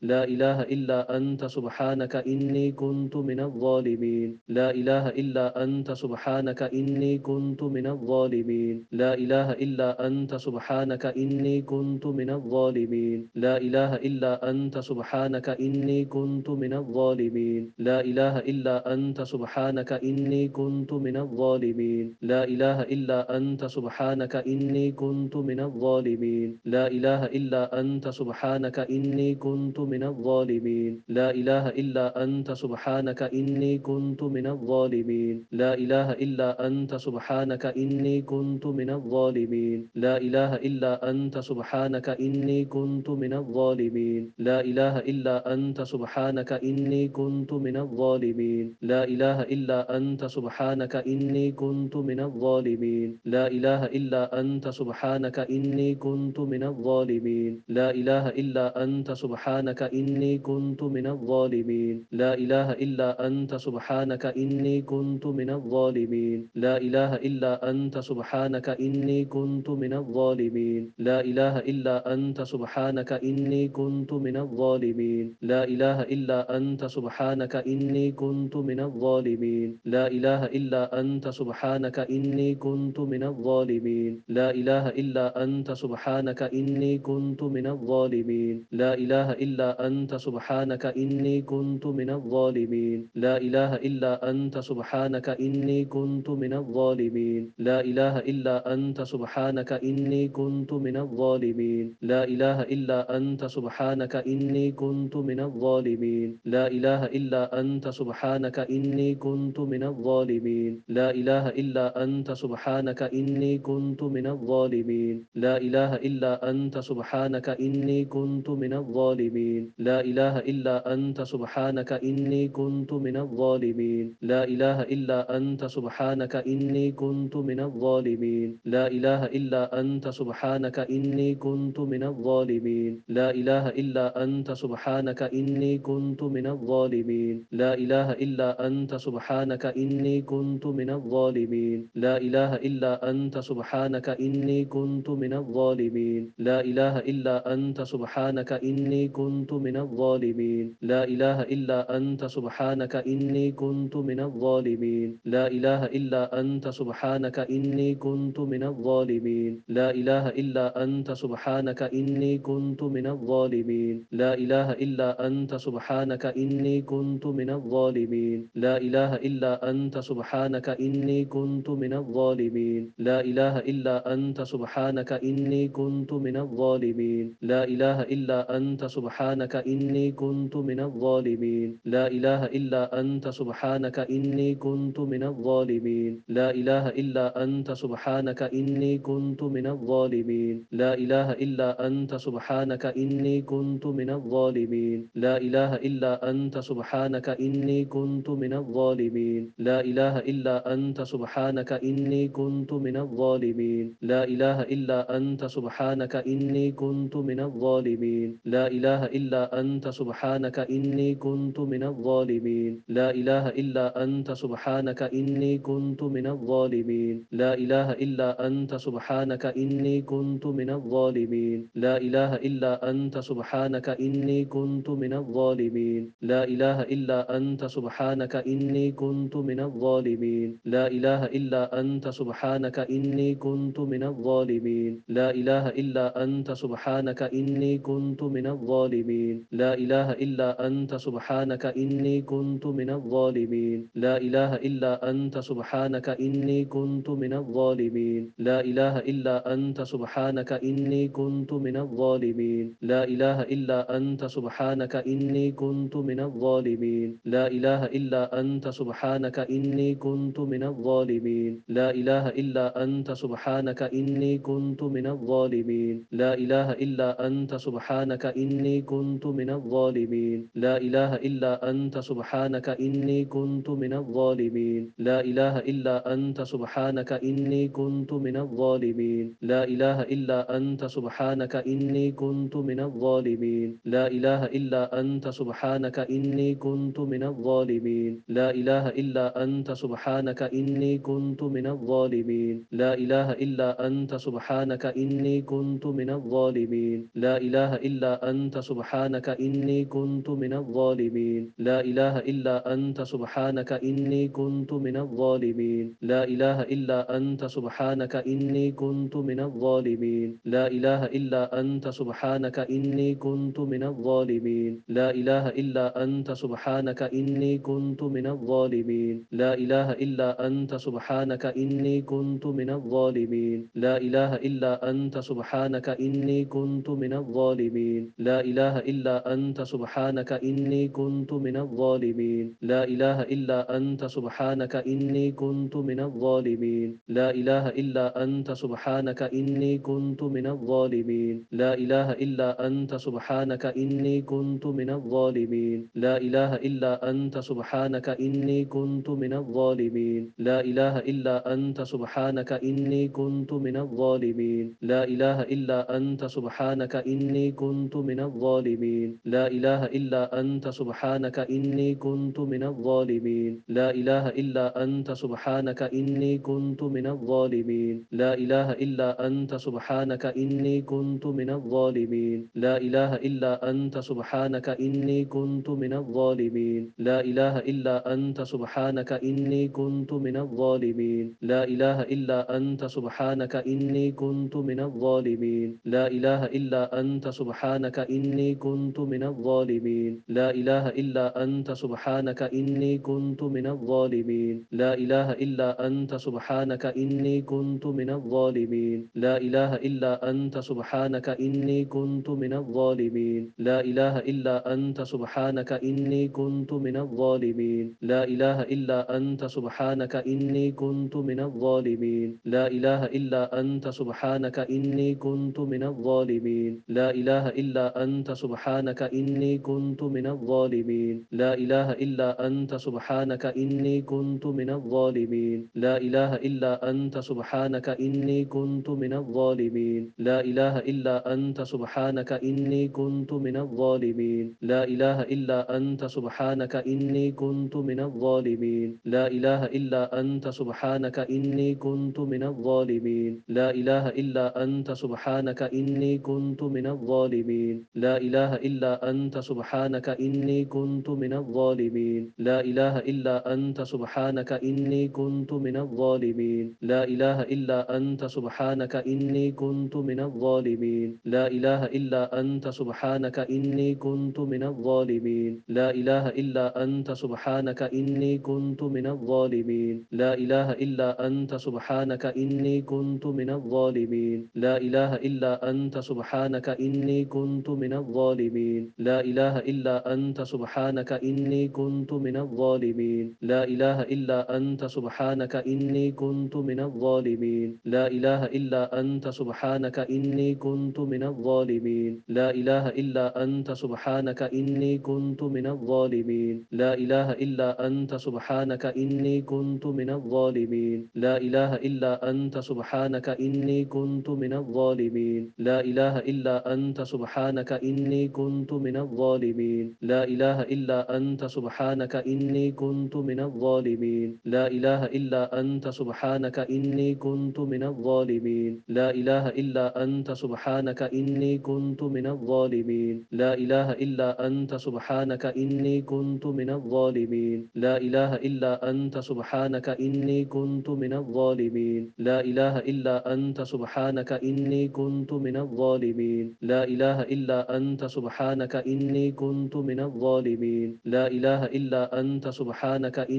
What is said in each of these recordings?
لا إله إلا أنت سبحانك إني كنت من الظالمين لا إله إلا أنت سبحانك إني كنت من الظالمين لا إله إلا أنت سبحانك إني كنت من الظالمين لا إله إلا أنت سبحانك إني كنت من الظالمين لا إله إلا أنت سبحانك إني كنت من الظالمين لا إله إلا أنت سبحانك إني كنت من الظالمين لا إله إلا أنت سبحانك إني كنت من الظالمين لا إله إلا أنت سبحانك إني كنت من الظالمين لا إله إلا أنت سبحانك إني كنت من الظالمين لا إله إلا أنت سبحانك إني كنت من الظالمين لا إله إلا أنت سبحانك إني كنت من الظالمين لا إله إلا أنت سبحانك إني كنت من الظالمين لا إله إلا أنت سبحانك إني كنت من الظالمين لا إله إلا أنت سبحانك إني كنت من الظالمين لا إله إلا أنت سبحانك إني كنت من الظالمين لا إله إلا أنت سبحانك إني كنت من الظالمين لا إله إلا أنت سبحانك إني كنت من الظالمين لا إله إلا أنت سبحانك إني كنت من الظالمين لا إله إلا أنت سبحانك إني كنت من الظالمين لا إله إلا أنت سبحانك إني كنت من الظالمين لا إله إلا أنت سبحانك إني كنت من الظالمين لا إله إلا أنت سبحانك إني كنت من الظالمين لا إله إلا أنت سبحانك إني كنت من الظالمين لا إله إلا أنت سبحانك إني كنت من الظالمين لا إله إلا أنت سبحانك إني كنت من الظالمين لا إله إلا أنت سبحانك إني كنت من الظالمين لا إله إلا أنت سبحانك إني كنت من الظالمين لا إله إلا أنت سبحانك إني كنت من الظالمين لا إله إلا أنت سبحانك إني كنت من الظالمين لا إله إلا أنت سبحانك إني كنت من الظالمين لا إله إلا أنت سبحانك إني كنت من الظالمين لا إله إلا أنت سبحانك إني كنت من الظالمين لا إله إلا أنت سبحانك إني كنت من الظالمين لا إله إلا أنت سبحانك إني كنت من الظالمين لا إله إلا أنت سبحانك إني كنت من الظالمين لا إله إلا أنت سبحانك إني كنت من الظالمين لا إله إلا أنت سبحانك إني كنت من الظالمين لا إله إلا أنت سبحانك إني كنت من الظالمين لا إله إلا أنت سبحانك إني كنت من الظالمين لا إله إلا أنت سبحانك إني كنت من الظالمين لا إله إلا أنت سبحانك إني كنت من الظالمين لا إله إلا أنت سبحانك إني كنت من الظالمين لا إله إلا أنت سبحانك إني كنت من الظالمين لا إله إلا أنت سبحانك إني كنت من الظالمين لا إله إلا أنت سبحانك إني كنت من الظالمين لا إله إلا أنت سبحانك إني كنت من الظالمين لا إله إلا أنت سبحانك إني كنت من الظالمين لا إله إلا أنت سبحانك إني كنت من الظالمين لا إله إلا أنت سبحانك إني كنت من الظالمين لا إله إلا أنت سبحانك إني كنت من الظالمين لا إله إلا أنت سبحانك إني كنت من الظالمين لا إله إلا أنت سبحانك إني كنت من الظالمين لا إله إلا أنت سبحانك إني كنت من الظالمين لا إله إلا أنت سبحانك إني كنت من الظالمين لا إله إلا أنت سبحانك إني كنت من الظالمين لا إله إلا أنت سبحانك إني كنت من الظالمين لا إله إلا أنت سبحانك إني كنت من الظالمين لا إله إلا أنت سبحانك إني كنت من الظالمين لا إله إلا أنت سبحانك إني كنت من الظالمين لا إله إلا أنت سبحانك إني كنت من الظالمين لا إله إلا أنت سبحانك إني كنت من الظالمين لا إله إلا أنت سبحانك إني كنت من الظالمين لا إله إلا أنت سبحانك إني كنت من الظالمين لا إله إلا أنت سبحانك إني كنت من الظالمين لا إله إلا أنت سبحانك إني كنت من الظالمين لا إله إلا أنت سبحانك إني كنت من الظالمين لا إله إلا أنت سبحانك إني كنت من الظالمين لا إله إلا أنت سبحانك سبحانك إني كنت من الظالمين لا إله إلا أنت سبحانك إني كنت من الظالمين لا إله إلا أنت سبحانك إني كنت من الظالمين لا إله إلا أنت سبحانك إني كنت من الظالمين لا إله إلا أنت سبحانك إني كنت من الظالمين لا إله إلا أنت سبحانك إني كنت من الظالمين لا إله إلا أنت سبحانك إني كنت من الظالمين لا إله إلا أنت سبحانك إني كنت من الظالمين لا إله إلا أنت سبحانك إني كنت من الظالمين لا إله إلا أنت سبحانك إني كنت من الظالمين لا إله إلا أنت سبحانك إني كنت من الظالمين لا إله إلا أنت سبحانك إني كنت من الظالمين لا إله إلا أنت سبحانك إني كنت من الظالمين لا إله إلا أنت سبحانك إني كنت من الظالمين لا إله إلا أنت سبحانك إني كنت من الظالمين لا إله إلا أنت سبحانك إني كنت من الظالمين لا إله إلا أنت سبحانك إني كنت من الظالمين لا إله إلا أنت سبحانك إني كنت من الظالمين لا إله إلا أنت سبحانك إني كنت من الظالمين لا إله إلا أنت سبحانك إني كنت من الظالمين لا إله إلا أنت سبحانك إني كنت من الظالمين لا إله إلا أنت سبحانك إني كنت من الظالمين لا إله إلا أنت سبحانك إني كنت من الظالمين لا إله إلا أنت سبحانك إني كنت من الظالمين لا إله إلا أنت سبحانك إني كنت من الظالمين لا إله إلا أنت سبحانك إني كنت من الظالمين لا إله إلا أنت سبحانك إني كنت من الظالمين لا إله إلا أنت سبحانك إني كنت من الظالمين لا إله إلا أنت سبحانك إني كنت من الظالمين لا إله إلا أنت سبحانك إني كنت من الظالمين لا إله إلا أنت سبحانك إني كنت من الظالمين لا إله إلا أنت سبحانك إني كنت من الظالمين لا إله إلا أنت سبحانك إني كنت من الظالمين لا إله إلا أنت سبحانك إني كنت من الظالمين لا إله إلا أنت سبحانك إني كنت من الظالمين لا إله إلا أنت سبحانك إني كنت من الظالمين لا إله إلا أنت سبحانك إني كنت من الظالمين لا إله إلا أنت سبحانك إني كنت من الظالمين لا إله إلا أنت سبحانك إني كنت من الظالمين لا إله إلا أنت سبحانك إني كنت من الظالمين لا إله إلا أنت سبحانك إني كنت من الظالمين لا إله إلا أنت سبحانك إني كنت من الظالمين لا إله إلا أنت سبحانك إني كنت من الظالمين لا إله إلا أنت سبحانك إني كنت من الظالمين لا إله إلا أنت سبحانك إني كنت من الظالمين لا إله إلا أنت سبحانك إني كنت من الظالمين لا إله إلا أنت سبحانك إني كنت من الظالمين لا إله إلا أنت سبحانك إني كنت من الظالمين لا إله إلا أنت سبحانك إني كنت من الظالمين لا إله إلا أنت سبحانك إني كنت من الظالمين لا إله إلا أنت سبحانك إني كنت من الظالمين لا إله إلا أنت سبحانك إني كنت من الظالمين لا إله إلا أنت سبحانك إني كنت من الظالمين لا إله إلا أنت سبحانك إني كنت من الظالمين لا إله إلا أنت سبحانك إني كنت من الظالمين لا إله إلا أنت سبحانك إني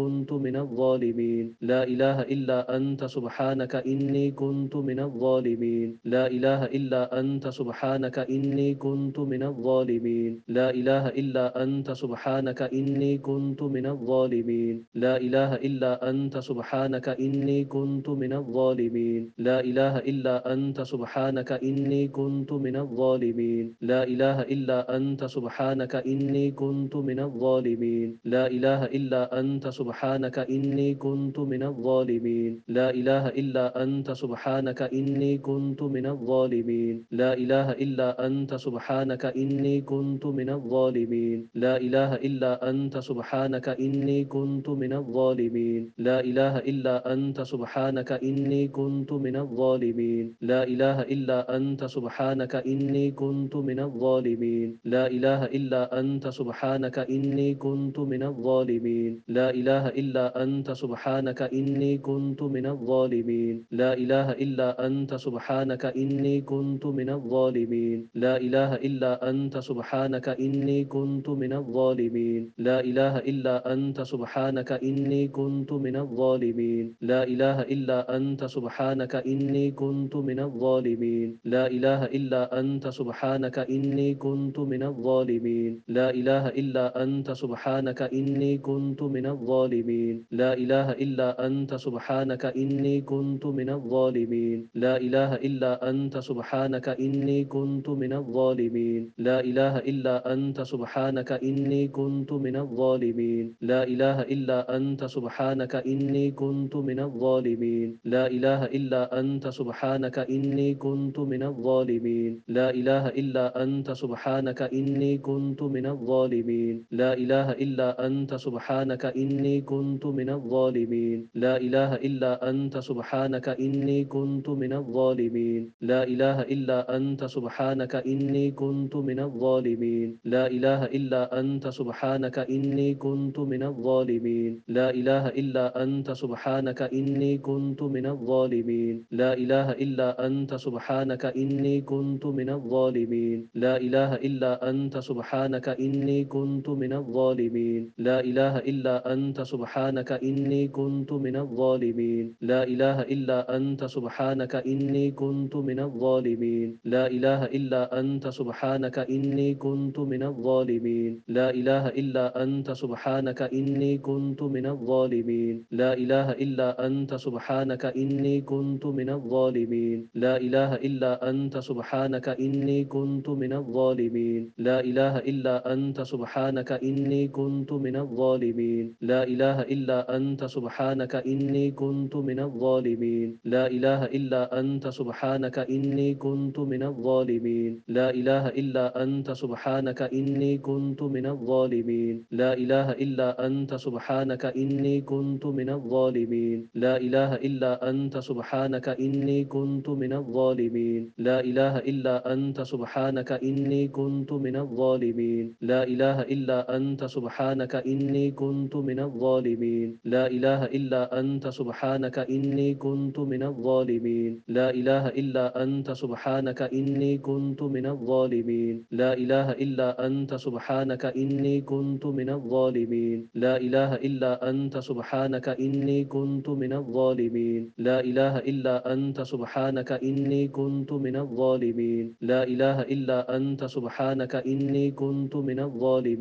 كنت من الظالمين لا إله إلا أنت سبحانك إني كنت من الظالمين لا إله إلا أنت سبحانك إني كنت من الظالمين لا إله إلا أنت سبحانك إني كنت من الظالمين لا إله إلا أنت سبحانك إني كنت من الظالمين لا إله إلا أنت سبحانك إني كنت من الظالمين لا إله إلا أنت سبحانك إني كنت من الظالمين لا إله إلا أنت سبحانك إني كنت من الظالمين لا إله إلا أنت سبحانك إني كنت من الظالمين لا إله إلا أنت سبحانك إني كنت من الظالمين لا إله إلا أنت سبحانك إني كنت من الظالمين لا إله إلا أنت سبحانك إني كنت من الظالمين لا إله إلا أنت سبحانك إني كنت من الظالمين لا إله إلا أنت سبحانك إني كنت من الظالمين لا إله إلا أنت سبحانك إني كنت من الظالمين لا إله إلا أنت سبحانك إني كنت من الظالمين لا إله إلا أنت سبحانك إني كنت من الظالمين لا إله إلا أنت سبحانك إني كنت من الظالمين لا إله إلا أنت سبحانك إني كنت من الظالمين لا إله إلا أنت سبحانك إني كنت من الظالمين لا إله إلا أنت سبحانك إني كنت من الظالمين لا إله إلا أنت سبحانك إني كنت من الظالمين لا إله إلا أنت سبحانك إني كنت من الظالمين لا إله إلا أنت سبحانك إني كنت من الظالمين لا إله إلا أنت سبحانك إني كنت من الظالمين لا إله إلا أنت سبحانك إني كنت من الظالمين لا إله إلا أنت سبحانك إني كنت من الظالمين لا إله إلا أنت سبحانك إني كنت من الظالمين لا إله إلا أنت سبحانك إني كنت من الظالمين لا إله إلا أنت سبحانك إني كنت من الظالمين لا إله إلا أنت سبحانك إني كنت من الظالمين لا إله إلا أنت سبحانك إني كنت من الظالمين لا إله إلا أنت سبحانك إني كنت من الظالمين لا إله إلا أنت سبحانك إني كنت من الظالمين لا إله إلا أنت سبحانك إني كنت من الظالمين لا إله إلا أنت سبحانك إني كنت من الظالمين لا إله إلا أنت سبحانك إني كنت من الظالمين لا إله إلا أنت سبحانك إني كنت من الظالمين لا إله إلا أنت سبحانك إني كنت من الظالمين لا إله إلا أنت سبحانك إني كنت من الظالمين لا إله إلا أنت سبحانك إني كنت من الظالمين لا إله إلا أنت سبحانك إني كنت من الظالمين لا إله إلا أنت سبحانك إني كنت من الظالمين لا إله إلا أنت سبحانك إني كنت من الظالمين لا إله إلا أنت سبحانك إني كنت من الظالمين لا إله إلا أنت سبحانك إني كنت من الظالمين لا إله إلا أنت سبحانك إني كنت من الظالمين لا إله إلا أنت سبحانك إني كنت من الظالمين لا إله إلا أنت سبحانك إني كنت من الظالمين لا إله إلا أنت سبحانك إني كنت من الظالمين لا إله إلا أنت سبحانك إني كنت من الظالمين لا إله إلا أنت سبحانك إني كنت من الظالمين لا إله إلا أنت سبحانك إني كنت من الظالمين لا إله إلا أنت سبحانك إني كنت من الظالمين لا إله إلا أنت سبحانك إني كنت من الظالمين لا إله إلا أنت سبحانك إني كنت من الظالمين لا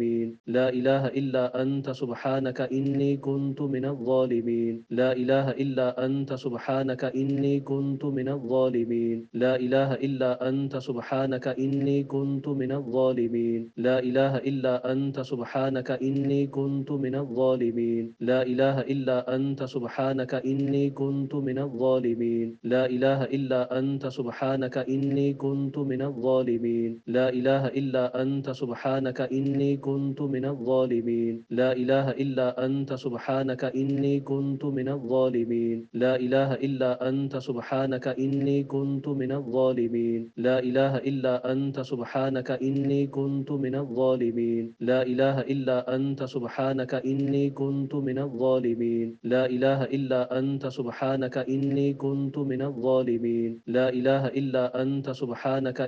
إله إلا أنت سبحانك إني كنت من الظالمين لا إله إلا أنت سبحانك إني كنت من الظالمين لا إله إلا أنت سبحانك إني كنت من الظالمين لا إله إلا أنت سبحانك إني كنت من الظالمين لا إله إلا أنت سبحانك إني كنت من الظالمين لا إله إلا أنت سبحانك إني كنت من الظالمين لا إله إلا أنت سبحانك إني كنت من الظالمين لا إله إلا أنت سبحانك إني كنت من الظالمين لا إله إلا أنت سبحانك إني كنت من الظالمين لا إله إلا أنت سبحانك إني كنت من الظالمين لا إله إلا أنت سبحانك إني كنت من الظالمين لا إله إلا أنت سبحانك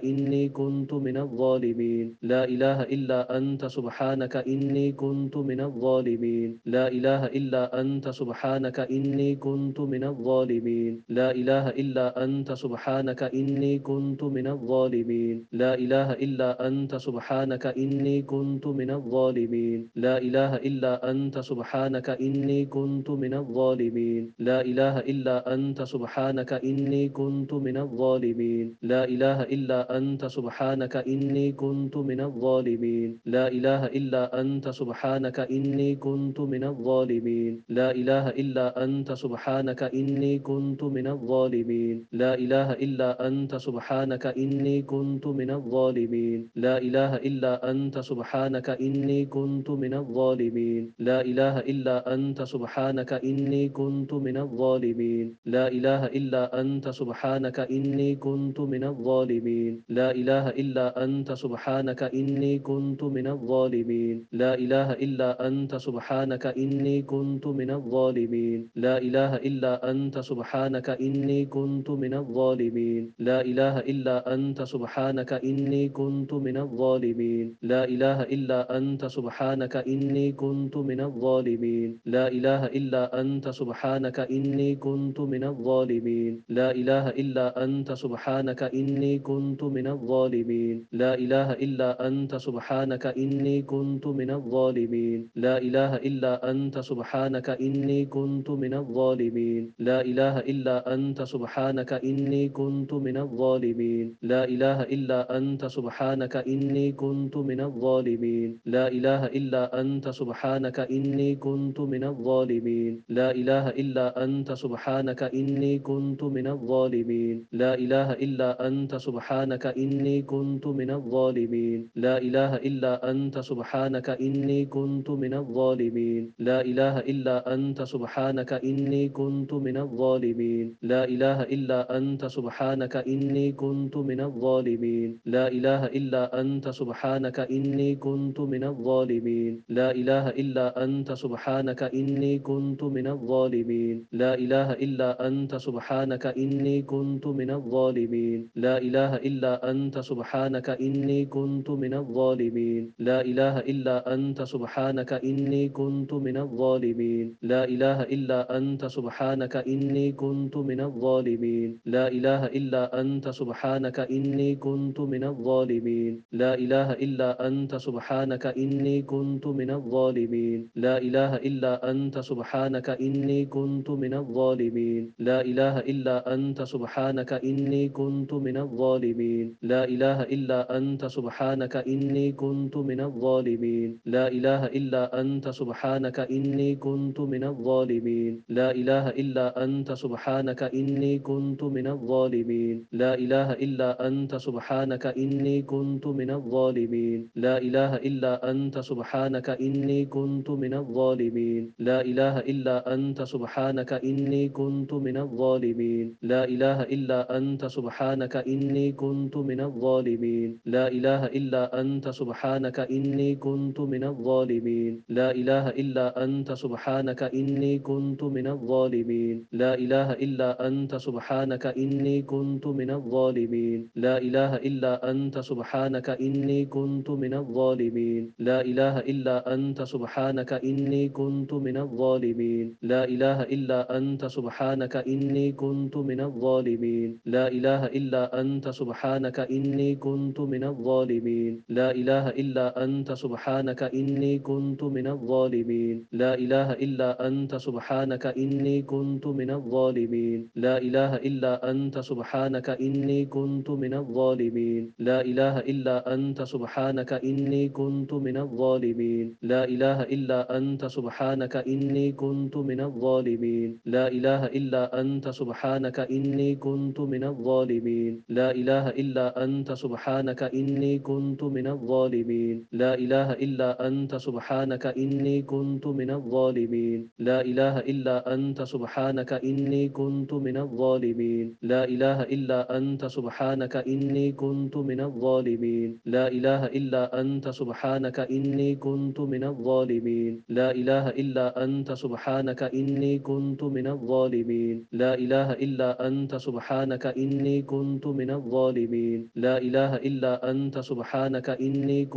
إني كنت من الظالمين لا إله إلا أنت سبحانك إني كنت من الظالمين لا إله إلا أنت سبحانك إني كنت من الظالمين لا إله إلا أنت سبحانك إني كنت من الظالمين لا إله إلا أنت سبحانك إني كنت من الظالمين لا إله إلا أنت سبحانك إني كنت من الظالمين لا إله إلا أنت سبحانك إني كنت من الظالمين لا إله إلا أنت سبحانك إني كنت من الظالمين لا إله إلا أنت سبحانك إني كنت من الظالمين لا إله إلا أنت سبحانك إني كنت من الظالمين لا إله إلا أنت سبحانك إني كنت من الظالمين لا إله إلا أنت سبحانك إني كنت من الظالمين لا إله إلا أنت سبحانك إني كنت من الظالمين لا إله إلا إلا أنت سبحانك إني كنت من الظالمين لا إله إلا أنت سبحانك إني كنت من الظالمين لا إله إلا أنت سبحانك إني كنت من الظالمين لا إله إلا أنت سبحانك إني كنت من الظالمين لا إله إلا أنت سبحانك إني كنت من الظالمين لا إله إلا أنت سبحانك إني كنت من الظالمين لا إله إلا أنت سبحانك إني كنت من الظالمين لا إله إلا أنت سبحانك إني كنت من الظالمين لا إله إلا أنت سبحانك إني كنت من الظالمين لا إله إلا أنت سبحانك إني كنت من الظالمين لا إله إلا أنت سبحانك إني كنت من الظالمين لا إله إلا أنت سبحانك إني كنت من الظالمين لا إله إلا أنت سبحانك إني كنت من الظالمين لا إله إلا أنت سبحانك إني كنت من الظالمين لا إله إلا أنت سبحانك إني كنت من الظالمين لا إله إلا أنت سبحانك إني كنت من الظالمين لا إله إلا أنت سبحانك إني كنت من الظالمين لا إله إلا أنت سبحانك إني كنت من الظالمين لا إله إلا أنت سبحانك إني كنت من الظالمين لا إله إلا أنت سبحانك إني كنت من الظالمين لا إله إلا أنت سبحانك إني كنت من الظالمين لا إله إلا أنت سبحانك إني كنت من الظالمين لا إله إلا أنت سبحانك إني كنت من الظالمين لا إله إلا أنت سبحانك إني كنت من الظالمين لا إله إلا أنت سبحانك إني كنت من الظالمين لا إله إلا أنت سبحانك إني كنت من الظالمين لا إله إلا أنت سبحانك إني كنت من الظالمين لا إله إلا أنت سبحانك إني كنت من الظالمين لا إله إلا أنت سبحانك إني كنت من الظالمين لا إله إلا أنت سبحانك إني كنت من الظالمين لا إله إلا أنت سبحانك إني كنت من الظالمين لا إله إلا أنت سبحانك إني كنت من الظالمين لا إله إلا أنت سبحانك إني كنت من الظالمين لا إله إلا أنت سبحانك إني كنت من الظالمين لا إله إلا أنت سبحانك إني كنت من الظالمين لا إله إلا أنت سبحانك إني كنت من الظالمين لا إله إلا أنت سبحانك إني كنت من الظالمين لا إله إلا أنت سبحانك إني كنت من الظالمين لا إله إلا أنت سبحانك إني كنت من الظالمين لا إله إلا أنت سبحانك إني كنت من الظالمين لا إله إلا أنت سبحانك إني كنت من الظالمين لا إله إلا أنت سبحانك إني كنت من الظالمين لا إله إلا أنت سبحانك إني كنت من الظالمين لا إله إلا أنت سبحانك إني كنت من الظالمين لا إله إلا أنت سبحانك إني كنت من الظالمين لا إله إلا أنت سبحانك إني كنت من الظالمين لا إله إلا أنت سبحانك إني كنت من الظالمين لا إله إلا أنت سبحانك إني كنت من الظالمين لا إله إلا أنت سبحانك إني كنت من الظالمين لا إله إلا أنت سبحانك إني كنت من الظالمين لا إله إلا أنت سبحانك إني كنت من الظالمين لا إله إلا أنت سبحانك إني كنت من الظالمين لا إله إلا أنت سبحانك إني كنت من الظالمين لا إله إلا أنت سبحانك إني كنت من الظالمين لا إله إلا أنت سبحانك إني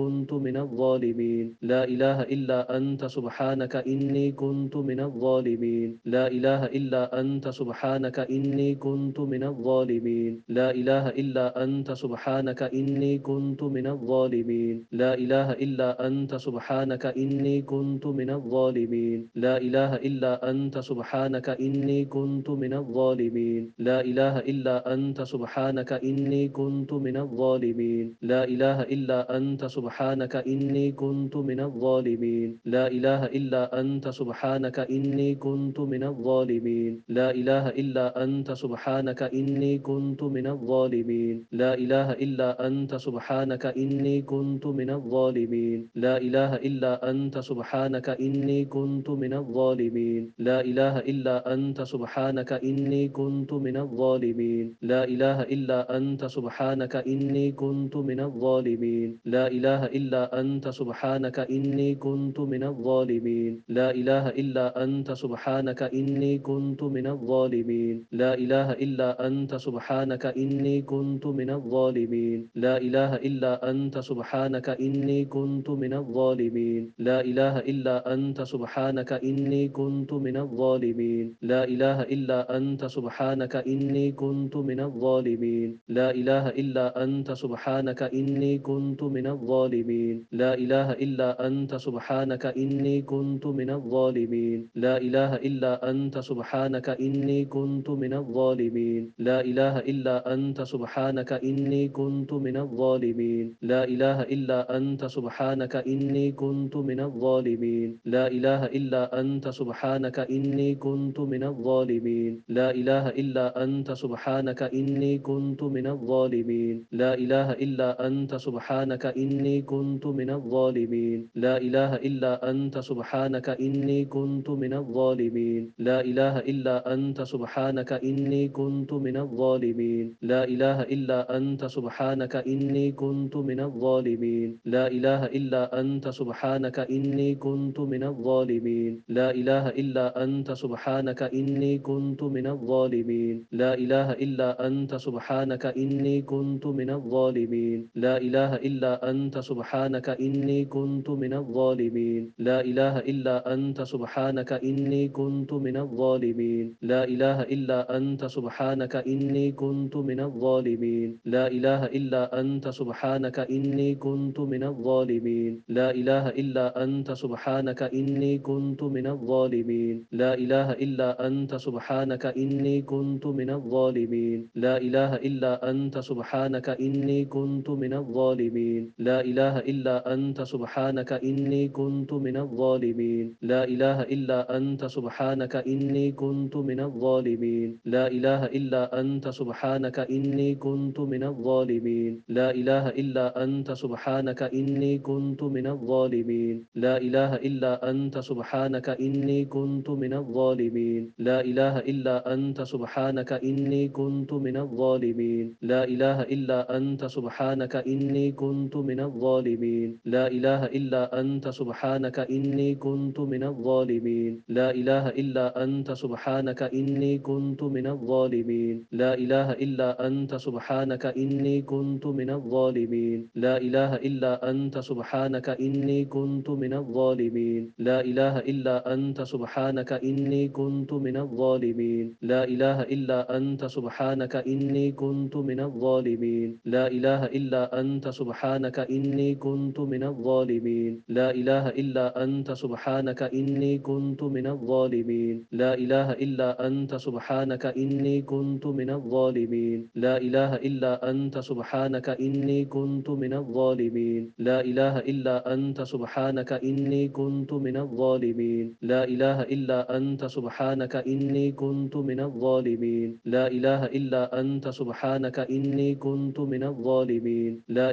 كنت من الظالمين لا إله إلا أنت سبحانك إني كنت من الظالمين لا إله إلا أنت سبحانك إني كنت من الظالمين لا إله إلا أنت سبحانك إني كنت من الظالمين لا إله إلا أنت سبحانك إني كنت من الظالمين لا إله إلا أنت سبحانك إني كنت من الظالمين لا إله إلا أنت سبحانك إني كنت من الظالمين لا إله إلا أنت سبحانك إني كنت من الظالمين لا إله إلا أنت سبحانك إني كنت من الظالمين لا إله إلا أنت سبحانك إني كنت من الظالمين لا إله إلا أنت سبحانك إني كنت من الظالمين لا إله إلا أنت سبحانك إني كنت من الظالمين لا إله إلا أنت سبحانك إني كنت من الظالمين لا إله إلا أنت سبحانك إني إني كنت من الظالمين لا إله إلا أنت سبحانك إني كنت من الظالمين لا إله إلا أنت سبحانك إني كنت من الظالمين لا إله إلا أنت سبحانك إني كنت من الظالمين لا إله إلا أنت سبحانك إني كنت من الظالمين لا إله إلا أنت سبحانك إني كنت من الظالمين لا إله إلا أنت سبحانك إني كنت من الظالمين لا إله إلا أنت سبحانك إني كنت من الظالمين لا إله إلا أنت سبحانك إني كنت من الظالمين لا إله إلا أنت سبحانك إني كنت من الظالمين لا إله إلا أنت سبحانك إني كنت من الظالمين لا إله إلا أنت سبحانك إني كنت من الظالمين لا إله إلا أنت سبحانك إني كنت من الظالمين لا إله إلا أنت سبحانك إني كنت من الظالمين لا إله إلا أنت سبحانك إني كنت من الظالمين لا إله إلا أنت سبحانك إني كنت من الظالمين لا إله إلا أنت سبحانك إني كنت من الظالمين لا إله إلا أنت سبحانك إني كنت من الظالمين لا إله إلا أنت سبحانك إني كنت من الظالمين لا إله إلا أنت سبحانك إني كنت من الظالمين لا إله إلا أنت سبحانك إني كنت من الظالمين لا إله إلا أنت سبحانك إني كنت من الظالمين لا إله إلا أنت سبحانك إني كنت من الظالمين لا إله إلا أنت سبحانك إني كنت من الظالمين لا إله إلا أنت سبحانك إني كنت من الظالمين لا إله إلا أنت سبحانك إني كنت من الظالمين لا إله إلا أنت سبحانك إني كنت من الظالمين لا إله إلا أنت سبحانك إني كنت من الظالمين لا إله إلا أنت سبحانك إني كنت من الظالمين لا إله إلا أنت سبحانك إني كنت من الظالمين لا إله إلا أنت سبحانك إني كنت من الظالمين لا إله إلا أنت سبحانك إني كنت من الظالمين لا إله إلا أنت سبحانك إني كنت من الظالمين لا إله إلا أنت سبحانك إني كنت من الظالمين لا إله إلا أنت سبحانك إني كنت من الظالمين لا إله إلا أنت سبحانك إني كنت من الظالمين لا إله إلا أنت سبحانك إني كنت من الظالمين لا إله إلا أنت سبحانك إني كنت من الظالمين لا إله إلا أنت سبحانك إني كنت من الظالمين لا إله إلا أنت سبحانك إني كنت من الظالمين لا إله إلا أنت سبحانك إني كنت من الظالمين لا إله إلا أنت سبحانك إني كنت من الظالمين لا إله إلا أنت سبحانك إني كنت من الظالمين لا إله إلا أنت سبحانك إني كنت من الظالمين لا إله إلا أنت سبحانك إني كنت من الظالمين لا إله إلا أنت سبحانك إني كنت من الظالمين لا إله إلا أنت سبحانك إني كنت من الظالمين لا إله إلا أنت سبحانك إني كنت من الظالمين لا إله إلا أنت سبحانك إني كنت من الظالمين لا إله إلا أنت سبحانك إني كنت من الظالمين لا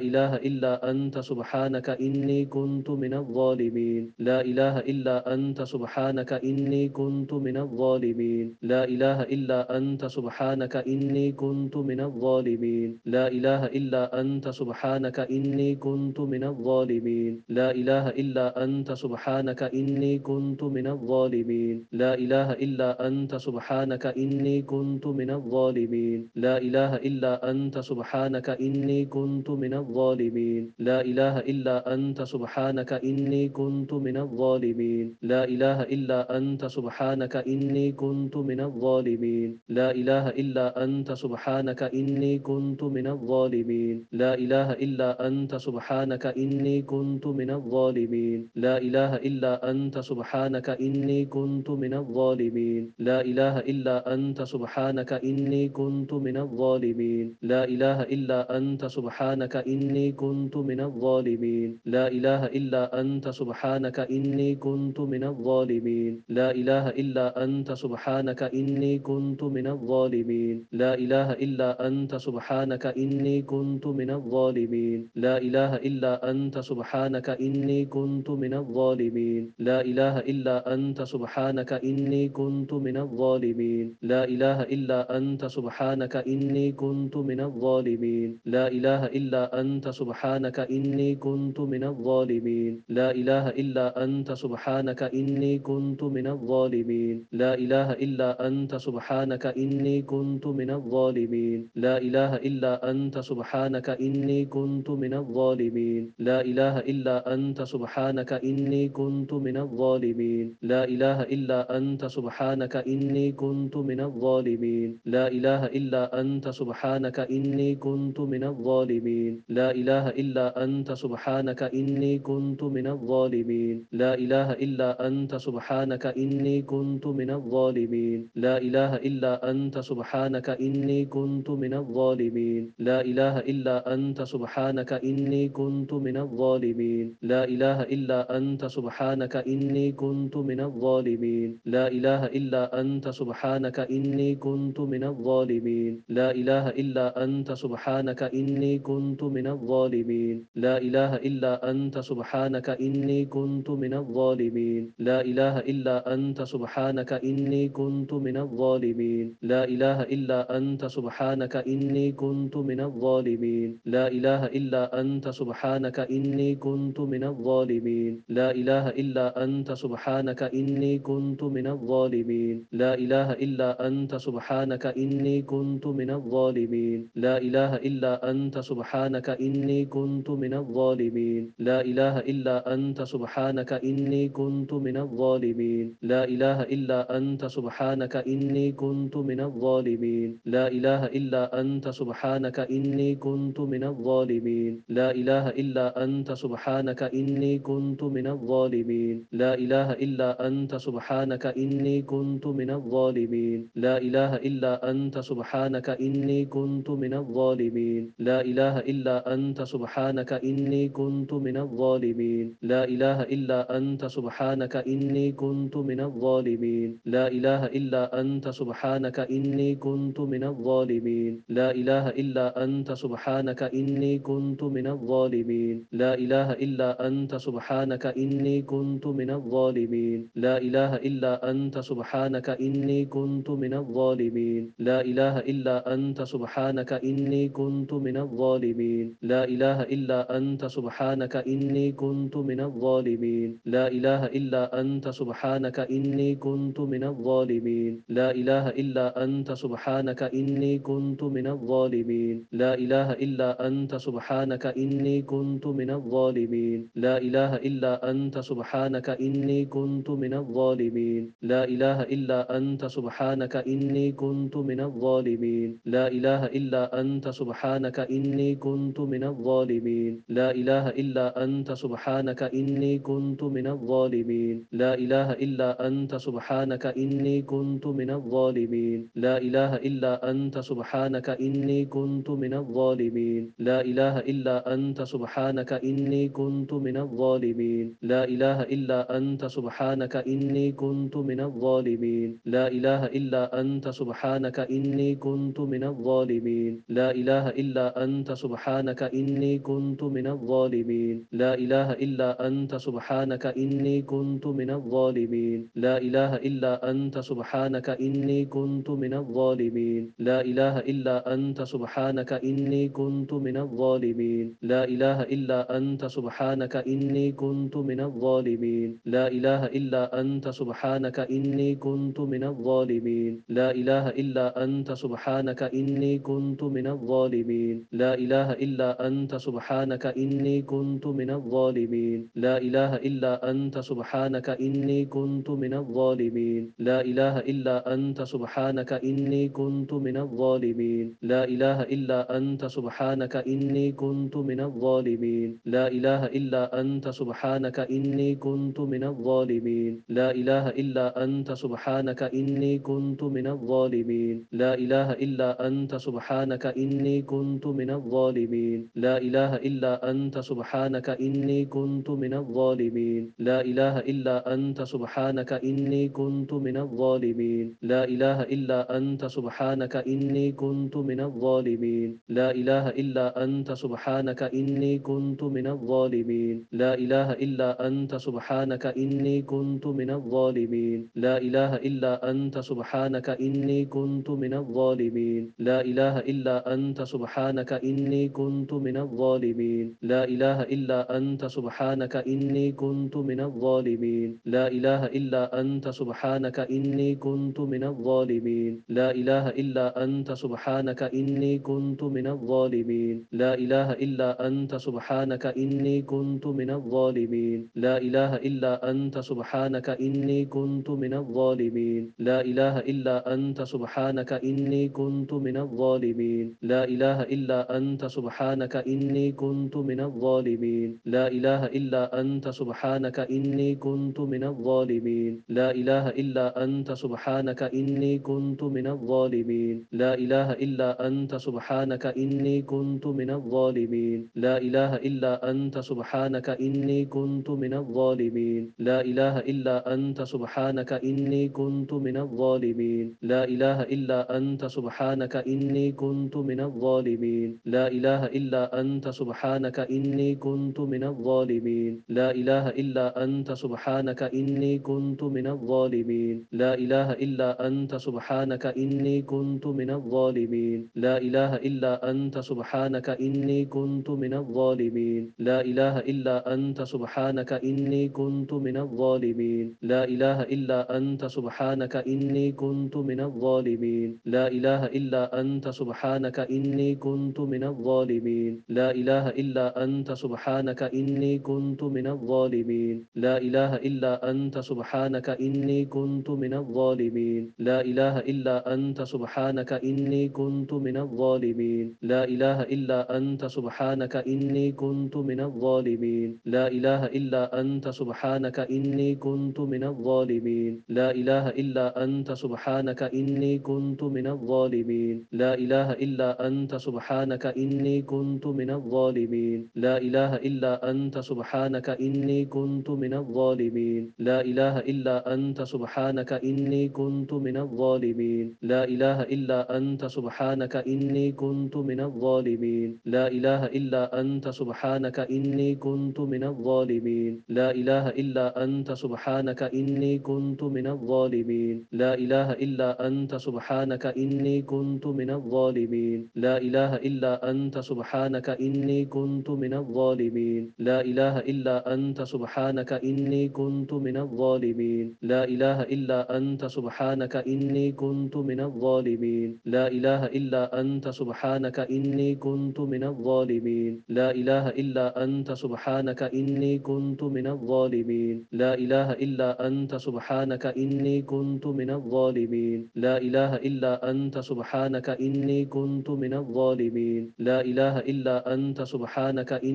إله إلا أنت سبحانك إني كنت من الظالمين لا إله إلا أنت سبحانك إني كنت من الظالمين لا إله إلا أنت سبحانك إني كنت من الظالمين لا إله إلا أنت سبحانك إني كنت من الظالمين لا إله إلا أنت سبحانك إني كنت من الظالمين لا إله إلا أنت سبحانك إني كنت من الظالمين لا إله إلا أنت سبحانك إني كنت من الظالمين لا إله إلا أنت سبحانك إني كنت من الظالمين لا إله إلا أنت سبحانك إني كنت من الظالمين لا إله إلا أنت سبحانك إني كنت من الظالمين لا إله إلا أنت سبحانك إني كنت من الظالمين لا إله إلا أنت سبحانك إني كنت من الظالمين لا إله إلا أنت سبحانك إني كنت من الظالمين لا إله إلا أنت سبحانك إني كنت من الظالمين لا إله إلا أنت سبحانك إني كنت من الظالمين لا إله إلا أنت سبحانك إني كنت من الظالمين لا إله إلا أنت سبحانك إني كنت من الظالمين لا إله إلا أنت سبحانك إني كنت من الظالمين لا إله إلا أنت سبحانك إني كنت من الظالمين لا إله إلا أنت سبحانك إني كنت من الظالمين لا إله إلا أنت سبحانك إني كنت من الظالمين لا إله إلا أنت سبحانك إني كنت من الظالمين لا إله إلا أنت سبحانك إني كنت من الظالمين لا إله إلا أنت سبحانك إني كنت من الظالمين لا إله إلا أنت سبحانك إني كنت من الظالمين لا إله إلا أنت سبحانك إني كنت من الظالمين لا إله إلا أنت سبحانك إني كنت من الظالمين لا إله إلا أنت سبحانك إني كنت من الظالمين لا إله إلا أنت سبحانك إني كنت من الظالمين لا إله إلا أنت سبحانك إني كنت من الظالمين لا إله إلا أنت سبحانك إني كنت من الظالمين لا إله إلا أنت سبحانك إني كنت من الظالمين لا إله إلا أنت سبحانك إني كنت من الظالمين لا إله إلا أنت سبحانك إني كنت من الظالمين لا إله إلا أنت سبحانك إني كنت من الظالمين لا إله إلا أنت سبحانك إني كنت من الظالمين لا إله إلا أنت سبحانك إني كنت من الظالمين لا إله إلا أنت سبحانك إني كنت من الظالمين لا إله إلا أنت سبحانك إني كنت من الظالمين لا إله إلا أنت سبحانك إني كنت من الظالمين لا إله إلا أنت سبحانك إني كنت من الظالمين لا إله إلا أنت سبحانك إني كنت من الظالمين لا إله إلا أنت سبحانك إني كنت من الظالمين لا إله إلا أنت سبحانك إني كنت من الظالمين لا إله إلا أنت سبحانك إني كنت من الظالمين لا إله إلا أنت سبحانك إني كنت من الظالمين لا إله إلا أنت سبحانك إني كنت من الظالمين لا إله إلا أنت سبحانك إني كنت من الظالمين لا إله إلا أنت سبحانك إني كنت من الظالمين لا إله إلا أنت سبحانك إني كنت من الظالمين لا إله إلا أنت سبحانك إني كنت من الظالمين لا إله إلا أنت سبحانك إني كنت من الظالمين لا إله إلا أنت سبحانك إني كنت من الظالمين لا إله إلا أنت سبحانك إني كنت من الظالمين لا إله إلا أنت سبحانك إني كنت من الظالمين لا إله إلا أنت سبحانك إني كنت من الظالمين لا إله إلا أنت سبحانك إني كنت من الظالمين لا إله إلا أنت سبحانك إني كنت من الظالمين لا إله إلا أنت سبحانك إني كنت من الظالمين لا إله إلا أنت سبحانك إني كنت من الظالمين لا إله إلا أنت سبحانك إني كنت من الظالمين لا إله إلا أنت سبحانك إني كنت من الظالمين لا إله إلا أنت سبحانك إني كنت من الظالمين لا إله إلا أنت سبحانك إني كنت من الظالمين لا إله إلا أنت سبحانك إني كنت من الظالمين لا إله إلا أنت سبحانك إني كنت من الظالمين لا إله إلا أنت سبحانك إني كنت من الظالمين لا إله إلا أنت سبحانك إني كنت من الظالمين لا إله إلا أنت سبحانك إني كنت من الظالمين لا إله إلا أنت سبحانك إني كنت من الظالمين لا إله إلا أنت سبحانك إني كنت من الظالمين لا إله إلا أنت سبحانك إني كنت من الظالمين لا إله إلا أنت سبحانك إني كنت من الظالمين لا إله إلا أنت سبحانك إني كنت من الظالمين لا إله إلا أنت سبحانك إني كنت من الظالمين لا إله إلا أنت سبحانك إني كنت من الظالمين لا إله إلا أنت سبحانك إني كنت من الظالمين لا إله إلا أنت سبحانك إني كنت من الظالمين لا إله إلا أنت سبحانك إني كنت من الظالمين لا إله إلا أنت سبحانك إني كنت من الظالمين لا إله إلا أنت سبحانك إني كنت من الظالمين لا إله إلا أنت سبحانك إني كنت من الظالمين لا إله إلا أنت سبحانك إني كنت من الظالمين لا إله إلا أنت سبحانك إني كنت من الظالمين لا إله إلا أنت سبحانك إني كنت من الظالمين لا إله إلا أنت سبحانك سبحانك إني كنت من الظالمين لا إله إلا أنت سبحانك إني كنت من الظالمين لا إله إلا أنت سبحانك إني كنت من الظالمين لا إله إلا أنت سبحانك إني كنت من الظالمين لا إله إلا أنت سبحانك إني كنت من الظالمين لا إله إلا أنت سبحانك إني كنت من الظالمين لا إله إلا أنت سبحانك إني كنت من الظالمين لا إله إلا أنت سبحانك إني كنت من الظالمين لا إله إلا أنت سبحانك إني كنت من الظالمين لا إله إلا أنت سبحانك إني كنت من الظالمين لا إله إلا أنت سبحانك إني كنت من الظالمين لا إله إلا أنت سبحانك إني كنت من الظالمين لا إله إلا أنت سبحانك إني كنت من الظالمين لا إله إلا أنت سبحانك إني كنت من الظالمين لا إله إلا أنت سبحانك إني كنت من الظالمين لا إله إلا أنت سبحانك إني كنت من الظالمين لا إله إلا أنت سبحانك إني كنت من الظالمين لا إله إلا أنت سبحانك إني كنت من الظالمين لا إله إلا أنت سبحانك إني كنت من الظالمين لا إله إلا أنت سبحانك إني كنت من الظالمين لا إله إلا أنت سبحانك إني كنت من الظالمين لا إله إلا أنت سبحانك إني كنت من الظالمين لا إله إلا أنت سبحانك إني كنت من الظالمين لا إله إلا أنت سبحانك إني كنت من الظالمين لا إله إلا أنت سبحانك إني كنت من الظالمين لا إله إلا أنت سبحانك إني كنت من الظالمين لا إله إلا أنت سبحانك إني كنت من الظالمين لا إله إلا أنت سبحانك إني كنت من الظالمين لا إله إلا أنت سبحانك إني كنت من الظالمين لا إله إلا أنت سبحانك إني كنت من الظالمين لا إله إلا أنت سبحانك إني كنت من الظالمين لا إله إلا أنت سبحانك إني كنت من الظالمين لا إله إلا أنت سبحانك إني كنت من الظالمين لا إله إلا أنت سبحانك إني كنت من الظالمين لا إله إلا أنت سبحانك إني كنت من الظالمين لا إله إلا أنت سبحانك إني كنت من الظالمين لا إله إلا أنت سبحانك إني كنت من الظالمين لا إله إلا أنت سبحانك إني كنت من الظالمين لا إله إلا أنت سبحانك إني كنت من الظالمين لا إله إلا أنت سبحانك إني كنت من الظالمين لا إله إلا أنت سبحانك إني كنت من الظالمين لا إله إلا أنت سبحانك إني كنت من الظالمين لا إله إلا أنت سبحانك إني كنت من الظالمين لا إله إلا أنت سبحانك إني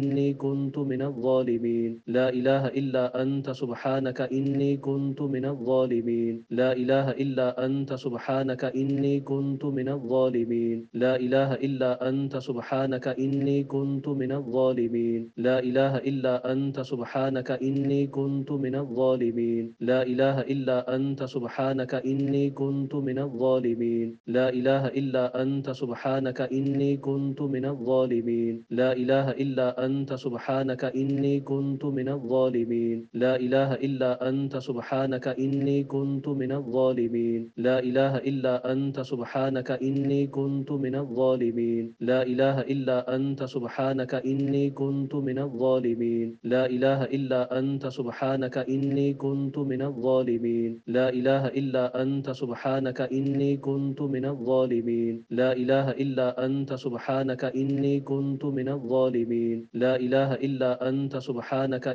كنت من الظالمين لا إله إلا أنت سبحانك إني كنت من الظالمين لا إله إلا أنت سبحانك إني كنت من الظالمين لا إله إلا أنت سبحانك إني كنت من الظالمين لا إله إلا أنت سبحانك إني كنت من الظالمين لا إله إلا أنت سبحانك إني كنت من الظالمين لا إله إلا أنت سبحانك إني كنت من الظالمين لا إله إلا أنت سبحانك إني كنت من الظالمين لا إله إلا أنت سبحانك إني كنت من الظالمين لا إله إلا أنت سبحانك إني كنت من الظالمين لا إله إلا أنت سبحانك إني كنت من الظالمين لا إله إلا أنت سبحانك إني كنت من الظالمين لا إله إلا أنت سبحانك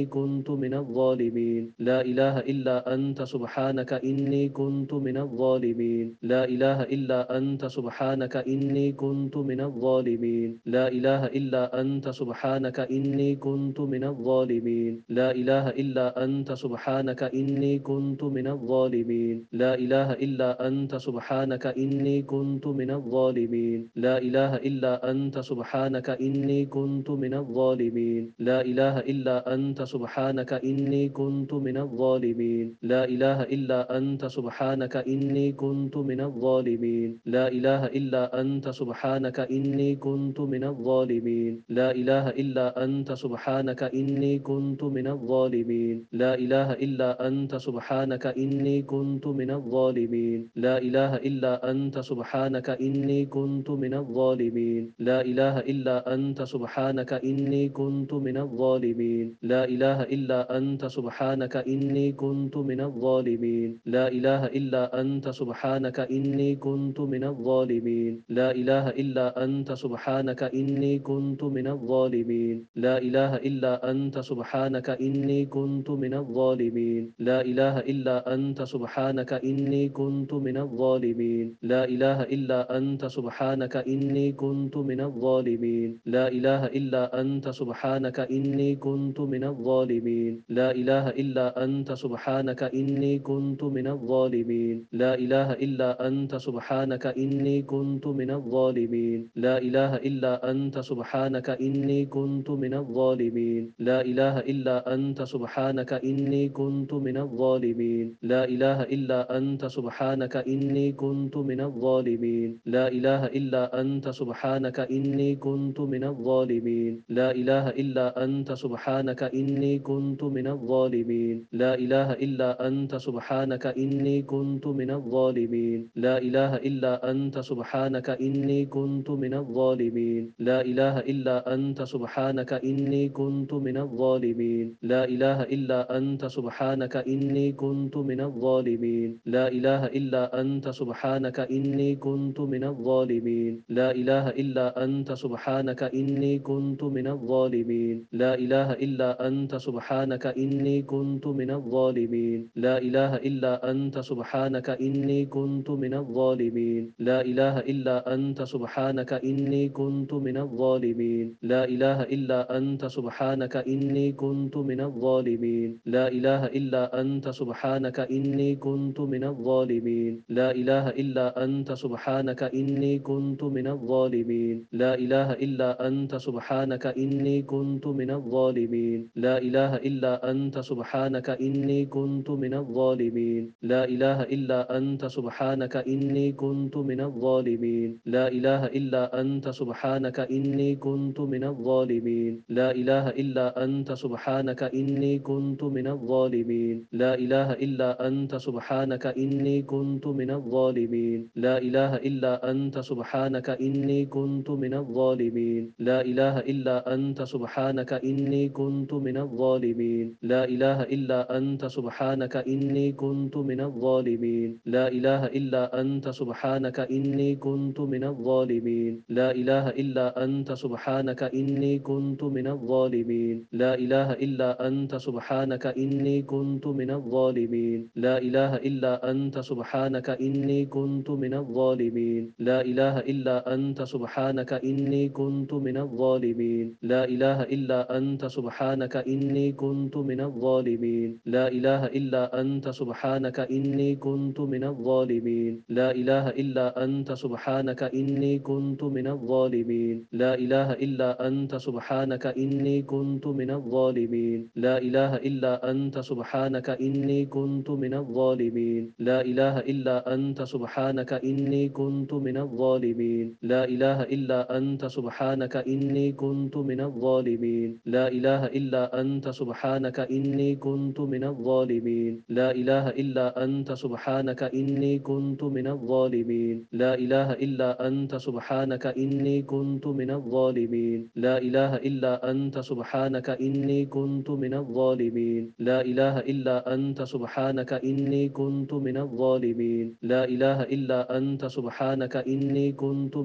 إني كنت من الظالمين لا إله إلا أنت سبحانك إني كنت من الظالمين لا إله إلا أنت سبحانك إني كنت من الظالمين لا إله إلا أنت سبحانك إني كنت من الظالمين لا إله إلا أنت سبحانك إني كنت من الظالمين لا إله إلا أنت سبحانك إني كنت من الظالمين لا إله إلا أنت سبحانك إني كنت من الظالمين لا إله إلا أنت سبحانك إني كنت من الظالمين لا إله إلا أنت سبحانك إني كنت من الظالمين لا إله إلا أنت سبحانك إني كنت من الظالمين لا إله إلا أنت سبحانك إني كنت من الظالمين لا إله إلا أنت سبحانك إني كنت من الظالمين لا إله إلا أنت سبحانك إني كنت من الظالمين لا إله إلا أنت سبحانك إني كنت من الظالمين لا إله إلا أنت سبحانك إني كنت من الظالمين لا إله إلا أنت سبحانك إني كنت من الظالمين لا إله إلا أنت سبحانك إني كنت من الظالمين لا إله إلا أنت سبحانك إني كنت من الظالمين لا إله إلا أنت سبحانك إني كنت من الظالمين لا إله إلا أنت سبحانك إني كنت من الظالمين لا إله إلا أنت سبحانك إني كنت من الظالمين لا إله إلا أنت سبحانك إني كنت من الظالمين لا إله إلا أنت سبحانك إني كنت من الظالمين لا إله إلا أنت سبحانك إني كنت من الظالمين لا إله إلا أنت سبحانك إني كنت من الظالمين لا إله إلا أنت سبحانك إني كنت من الظالمين لا إله إلا أنت سبحانك إني كنت من الظالمين لا إله إلا أنت سبحانك إني كنت من الظالمين لا إله إلا أنت سبحانك إني كنت من الظالمين لا إله إلا أنت سبحانك إني كنت من الظالمين لا إله إلا أنت سبحانك إني كنت من الظالمين لا إله إلا أنت سبحانك إني كنت من الظالمين لا إله إلا أنت سبحانك إني كنت من الظالمين لا إله إلا أنت سبحانك إني كنت من الظالمين لا إله إلا أنت سبحانك إني كنت من الظالمين لا إله إلا أنت سبحانك إني كنت من الظالمين لا إله إلا أنت سبحانك إني كنت من الظالمين لا إله إلا أنت سبحانك إني كنت من الظالمين لا إله إلا أنت سبحانك إني كنت من الظالمين لا إله إلا أنت سبحانك إني كنت من الظالمين لا إله إلا أنت سبحانك إني كنت من الظالمين لا إله إلا أنت سبحانك إني كنت من الظالمين لا إله إلا أنت سبحانك إني كنت من الظالمين لا إله إلا أنت سبحانك إني كنت من الظالمين لا إله إلا أنت سبحانك إني كنت من الظالمين لا إله إلا أنت سبحانك إني كنت من الظالمين لا إله إلا أنت سبحانك إني كنت من الظالمين لا إله إلا أنت سبحانك إني كنت من الظالمين لا إله إلا أنت سبحانك إني كنت من الظالمين لا إله إلا أنت سبحانك إني كنت من الظالمين لا إله إلا أنت سبحانك إني كنت من الظالمين لا إله إلا أنت سبحانك إني كنت من الظالمين لا إله إلا أنت سبحانك إني كنت من الظالمين لا إله إلا أنت سبحانك إني كنت من الظالمين لا إله إلا أنت سبحانك إني كنت من الظالمين لا إله إلا أنت سبحانك إني كنت من الظالمين لا إله إلا أنت سبحانك إني كنت من الظالمين لا إله إلا أنت سبحانك إني كنت من الظالمين لا إله إلا أنت سبحانك إني كنت من الظالمين لا إله إلا أنت سبحانك إني كنت من الظالمين لا إله إلا أنت سبحانك إني كنت من الظالمين لا إله إلا أنت سبحانك إني كنت من الظالمين لا إله إلا أنت سبحانك إني كنت من الظالمين لا إله إلا أنت سبحانك إني كنت من الظالمين لا إله إلا أنت سبحانك إني كنت من الظالمين لا إله إلا أنت سبحانك إني كنت من الظالمين لا إله إلا أنت سبحانك إني كنت من الظالمين لا إله إلا أنت سبحانك إني كنت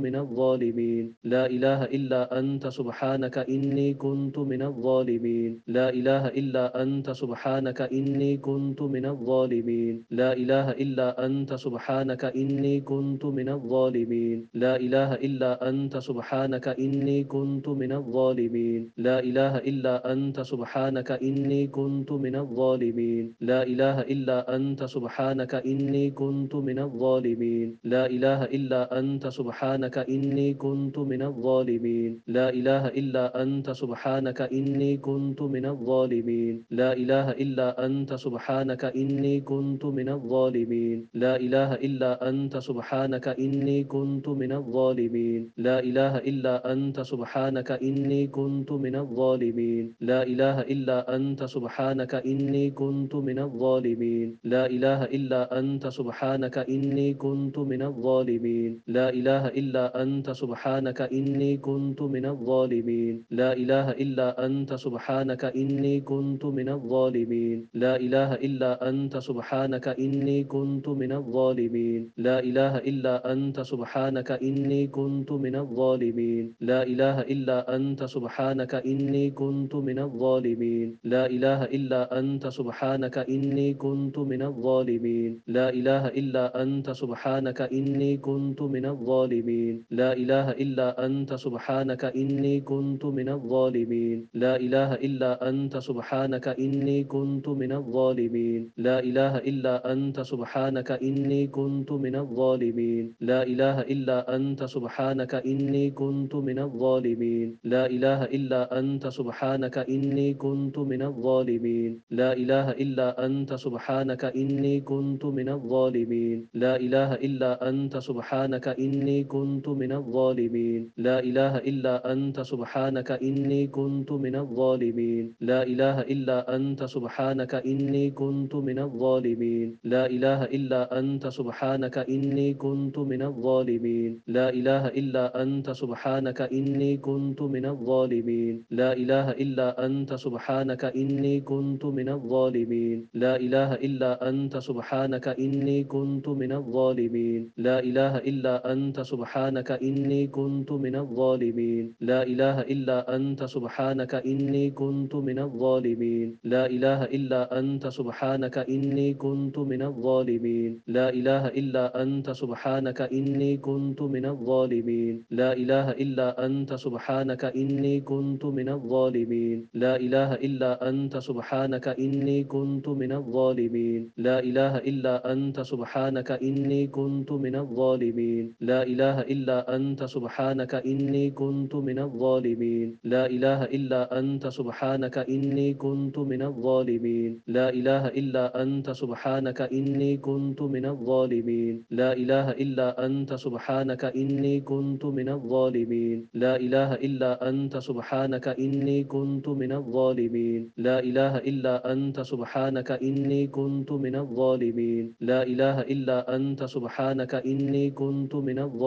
من الظالمين لا إله إلا أنت سبحانك إني كنت من الظالمين لا إله إلا أنت سبحانك إني كنت من الظالمين لا إله إلا أنت سبحانك إني كنت من الظالمين لا إله إلا أنت سبحانك إني كنت من الظالمين لا إله إلا أنت سبحانك إني كنت من الظالمين لا إله إلا أنت سبحانك إني كنت من الظالمين لا إله إلا أنت سبحانك إني كنت من الظالمين لا إله إلا أنت سبحانك إني كنت من الظالمين لا إله إلا أنت سبحانك إني كنت من الظالمين لا إله إلا أنت سبحانك إني كنت من الظالمين لا إله إلا أنت سبحانك إني كنت من الظالمين لا إله إلا أنت سبحانك إني كنت من الظالمين لا إله إلا أنت سبحانك إني كنت من الظالمين لا إله إلا أنت سبحانك إني كنت من الظالمين لا إله إلا أنت سبحانك إني كنت من الظالمين لا إله إلا أنت سبحانك إني كنت من الظالمين لا إله إلا أنت سبحانك إني كنت من الظالمين لا إله إلا أنت سبحانك إني كنت من الظالمين لا إله إلا أنت سبحانك إني كنت من الظالمين لا إله إلا أنت سبحانك إني كنت من الظالمين لا إله إلا أنت سبحانك إني كنت من الظالمين لا إله إلا أنت سبحانك إني كنت من الظالمين لا إله إلا أنت سبحانك إني كنت من الظالمين لا إله إلا أنت سبحانك إني كنت من الظالمين لا إله إلا أنت سبحانك إني كنت من الظالمين لا إله إلا أنت سبحانك إني كنت من الظالمين لا إله إلا أنت سبحانك إني كنت من الظالمين لا إله إلا أنت سبحانك إني كنت من الظالمين لا إله إلا أنت سبحانك إني كنت من الظالمين لا إله إلا أنت سبحانك إني كنت من الظالمين لا إله إلا أنت سبحانك إني كنت من الظالمين لا إله إلا أنت سبحانك إني كنت من الظالمين لا إله إلا أنت سبحانك إني كنت من الظالمين لا إله إلا أنت سبحانك إني كنت من الظالمين لا إله إلا أنت سبحانك إني كنت من الظالمين لا إله إلا أنت سبحانك إني كنت من الظالمين لا إله إلا أنت سبحانك إني كنت من الظالمين لا إله إلا أنت سبحانك إني كنت من الظالمين لا إله إلا أنت سبحانك إني كنت من الظالمين لا إله إلا أنت سبحانك إني كنت من الظالمين لا إله إلا أنت سبحانك إني كنت من الظالمين لا إله إلا أنت سبحانك إني كنت من الظالمين لا إله إلا أنت سبحانك إني كنت من الظالمين لا إله إلا أنت سبحانك إني كنت من الظالمين لا إله إلا أنت سبحانك إني كنت من الظالمين لا إله إلا أنت سبحانك إني كنت من الظالمين لا إله إلا أنت سبحانك إني كنت من الظالمين لا إله إلا أنت سبحانك إني كنت من الظالمين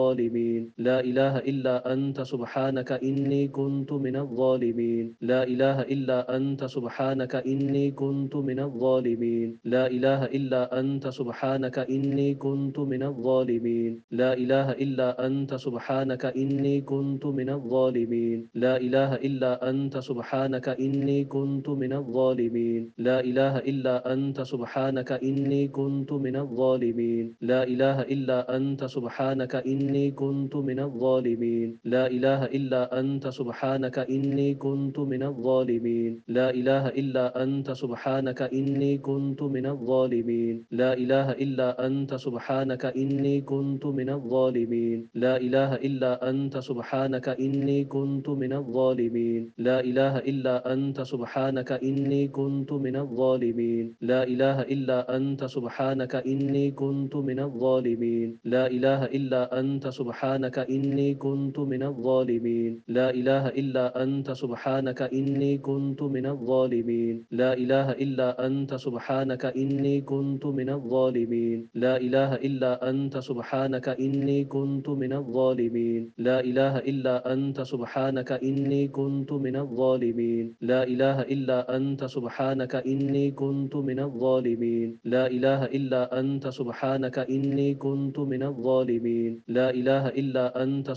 لا إله إلا أنت سبحانك إني كنت من الظالمين لا إله إلا أنت سبحانك إني كنت من الظالمين لا إله إلا أنت سبحانك إني كنت من الظالمين لا إله إلا أنت سبحانك إني كنت من الظالمين لا إله إلا أنت سبحانك إني كنت من الظالمين لا إله إلا أنت سبحانك إني كنت من الظالمين لا إله إلا أنت سبحانك إني كنت من الظالمين لا إله إلا أنت سبحانك إني كنت من الظالمين لا إله إلا أنت سبحانك إني كنت من الظالمين لا إله إلا أنت سبحانك إني كنت من الظالمين لا إله إلا أنت سبحانك إني كنت من الظالمين لا إله إلا أنت سبحانك إني كنت من الظالمين لا إله إلا أنت سبحانك إني كنت من الظالمين لا إله إلا أنت سبحانك إني كنت من الظالمين لا إله إلا أنت سبحانك إني كنت من الظالمين لا إله إلا أنت سبحانك إني كنت من الظالمين لا إله إلا أنت سبحانك إني كنت من الظالمين لا إله إلا أنت سبحانك إني كنت من الظالمين لا إله إلا أنت سبحانك إني كنت من الظالمين لا إله إلا أنت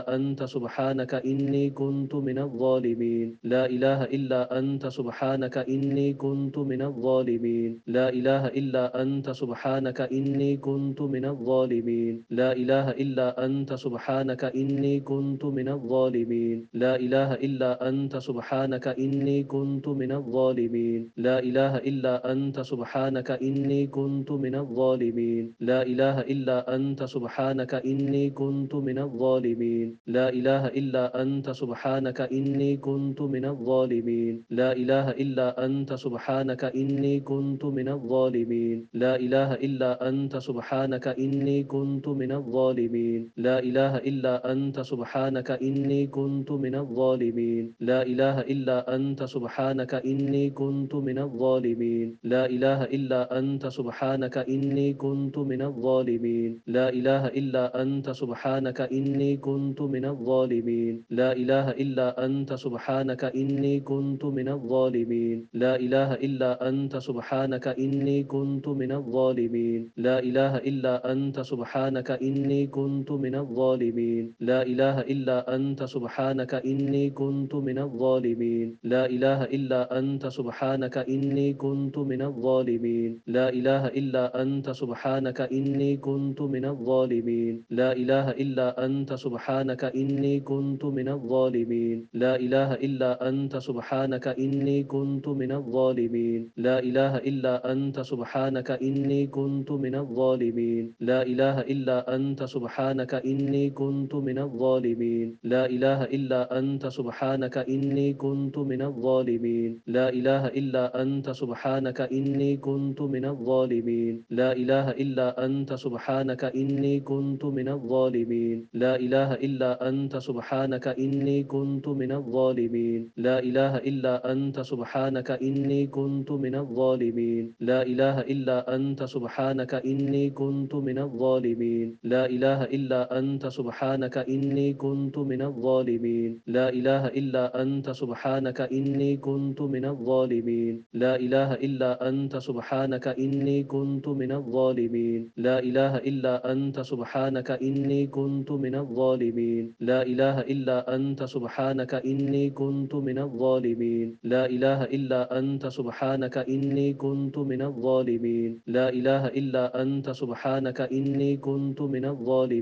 سبحانك إني كنت من الظالمين لا إله إلا أنت سبحانك إني كنت من الظالمين لا إله إلا أنت سبحانك إني كنت من الظالمين لا إله إلا أنت سبحانك إني كنت من الظالمين لا إله إلا أنت سبحانك إني كنت من الظالمين لا إله إلا أنت سبحانك إني كنت من الظالمين لا إله إلا أنت سبحانك إني كنت من الظالمين لا إله إلا أنت سبحانك إني كنت من الظالمين لا إله إلا أنت سبحانك إني كنت من الظالمين لا إله إلا أنت سبحانك إني كنت من الظالمين لا إله إلا أنت سبحانك إني كنت من الظالمين لا إله إلا أنت سبحانك إني كنت من الظالمين لا إله إلا أنت سبحانك إني إني كنت من الظالمين لا إله إلا أنت سبحانك إني كنت من الظالمين لا إله إلا أنت سبحانك إني كنت من الظالمين لا إله إلا أنت سبحانك إني كنت من الظالمين لا إله إلا أنت سبحانك إني كنت من الظالمين لا إله إلا أنت سبحانك إني كنت من الظالمين لا إله إلا أنت سبحانك إني كنت من الظالمين لا إله إلا أنت سبحانك إني كنت من الظالمين لا إله إلا أنت سبحانك إني كنت من الظالمين لا إله إلا أنت سبحانك إني كنت من الظالمين لا إله إلا أنت سبحانك إني كنت من الظالمين لا إله إلا أنت سبحانك إني كنت من الظالمين لا إله إلا أنت سبحانك إني كنت من الظالمين لا إله إلا أنت سبحانك إني كنت من الظالمين لا إله إلا أنت سبحانك إني كنت من الظالمين لا إله إلا أنت سبحانك إني كنت من الظالمين لا إله إلا أنت سبحانك إني كنت من الظالمين لا إله إلا أنت سبحانك إني كنت من الظالمين لا إله إلا أنت سبحانك إني كنت من الظالمين لا إله إلا أنت سبحانك إني كنت من الظالمين لا إله إلا أنت سبحانك إني كنت من الظالمين لا إله إلا أنت سبحانك إني كنت من الظالمين لا إله إلا أنت سبحانك إني كنت من الظالمين لا إله إلا أنت سبحانك إني كنت من الظالمين لا إله إلا أنت سبحانك إني كنت من الظالمين لا إله إلا أنت سبحانك إني كنت من الظالمين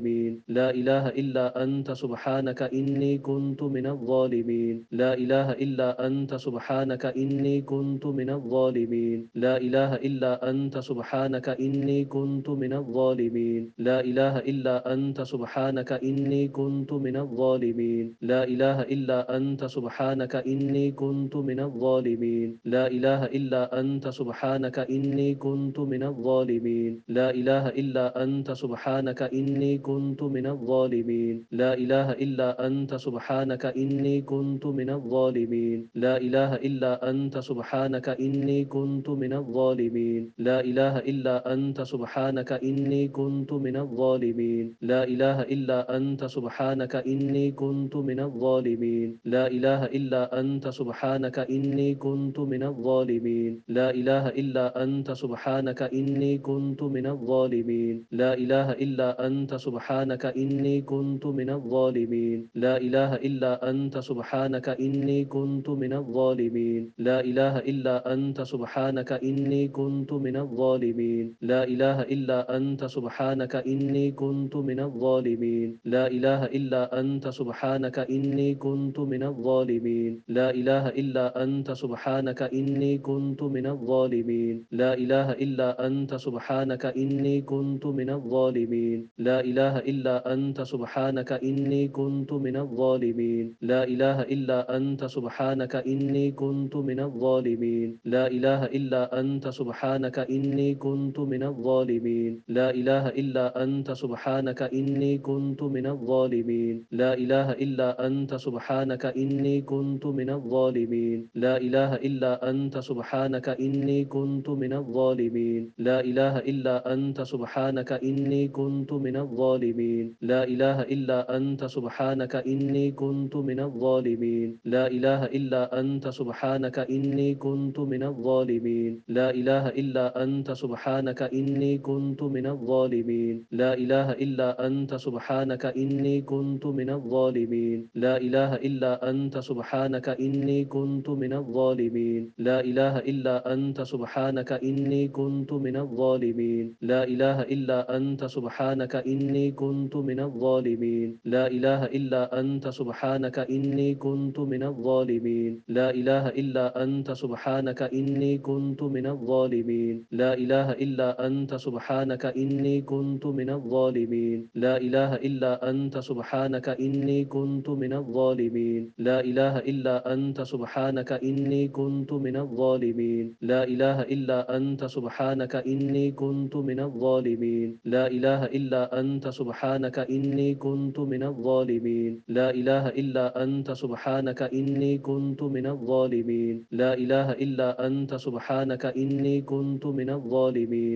لا إله إلا أنت سبحانك إني كنت من الظالمين لا إله إلا أنت سبحانك إني كنت من الظالمين لا إله إلا أنت سبحانك إني كنت من الظالمين لا إله إلا أنت سبحانك إني كنت من الظالمين لا إله إلا أنت سبحانك إني كنت من الظالمين لا إله إلا أنت سبحانك إني كنت من الظالمين لا إله إلا أنت سبحانك إني كنت من الظالمين لا إله إلا أنت سبحانك إني كنت من الظالمين لا إله إلا أنت سبحانك إني كنت من الظالمين لا إله إلا أنت سبحانك إني كنت من الظالمين لا إله إلا أنت سبحانك إني كنت من الظالمين لا إله إلا أنت سبحانك إني كنت من الظالمين لا إله إلا أنت سبحانك إني كنت من الظالمين لا إله إلا أنت سبحانك إني كنت من الظالمين لا إله إلا أنت سبحانك إني كنت من الظالمين لا إله إلا أنت سبحانك إني كنت من الظالمين لا إله إلا أنت سبحانك إني كنت من الظالمين لا إله إلا أنت سبحانك إني كنت من الظالمين لا إله إلا أنت سبحانك إني كنت من الظالمين لا إله إلا أنت سبحانك إني كنت من الظالمين لا إله إلا أنت سبحانك إني كنت من الظالمين لا إله إلا أنت سبحانك إني كنت من الظالمين لا إله إلا أنت سبحانك إني كنت من الظالمين لا إله إلا أنت سبحانك إني كنت من الظالمين لا إله إلا أنت سبحانك إني كنت من الظالمين لا إله إلا أنت سبحانك إني كنت من الظالمين لا إله إلا أنت سبحانك إني كنت من الظالمين لا إله إلا أنت سبحانك إني كنت من الظالمين لا إله إلا أنت سبحانك إني كنت من الظالمين لا إله إلا أنت سبحانك إني كنت من الظالمين لا إله إلا أنت سبحانك إني كنت من الظالمين لا إله إلا أنت سبحانك إني كنت من الظالمين لا إله إلا أنت سبحانك إني كنت من الظالمين لا إله إلا أنت سبحانك إني كنت من الظالمين لا إله إلا أنت سبحانك إني كنت من الظالمين لا إله إلا أنت سبحانك إني كنت من الظالمين لا إله إلا أنت سبحانك إني كنت من الظالمين لا إله إلا أنت سبحانك إني كنت من الظالمين لا إله إلا أنت سبحانك إني كنت من الظالمين لا إله إلا أنت سبحانك إني كنت من الظالمين لا إله إلا أنت سبحانك إني كنت من الظالمين لا إله إلا أنت سبحانك إني كنت من الظالمين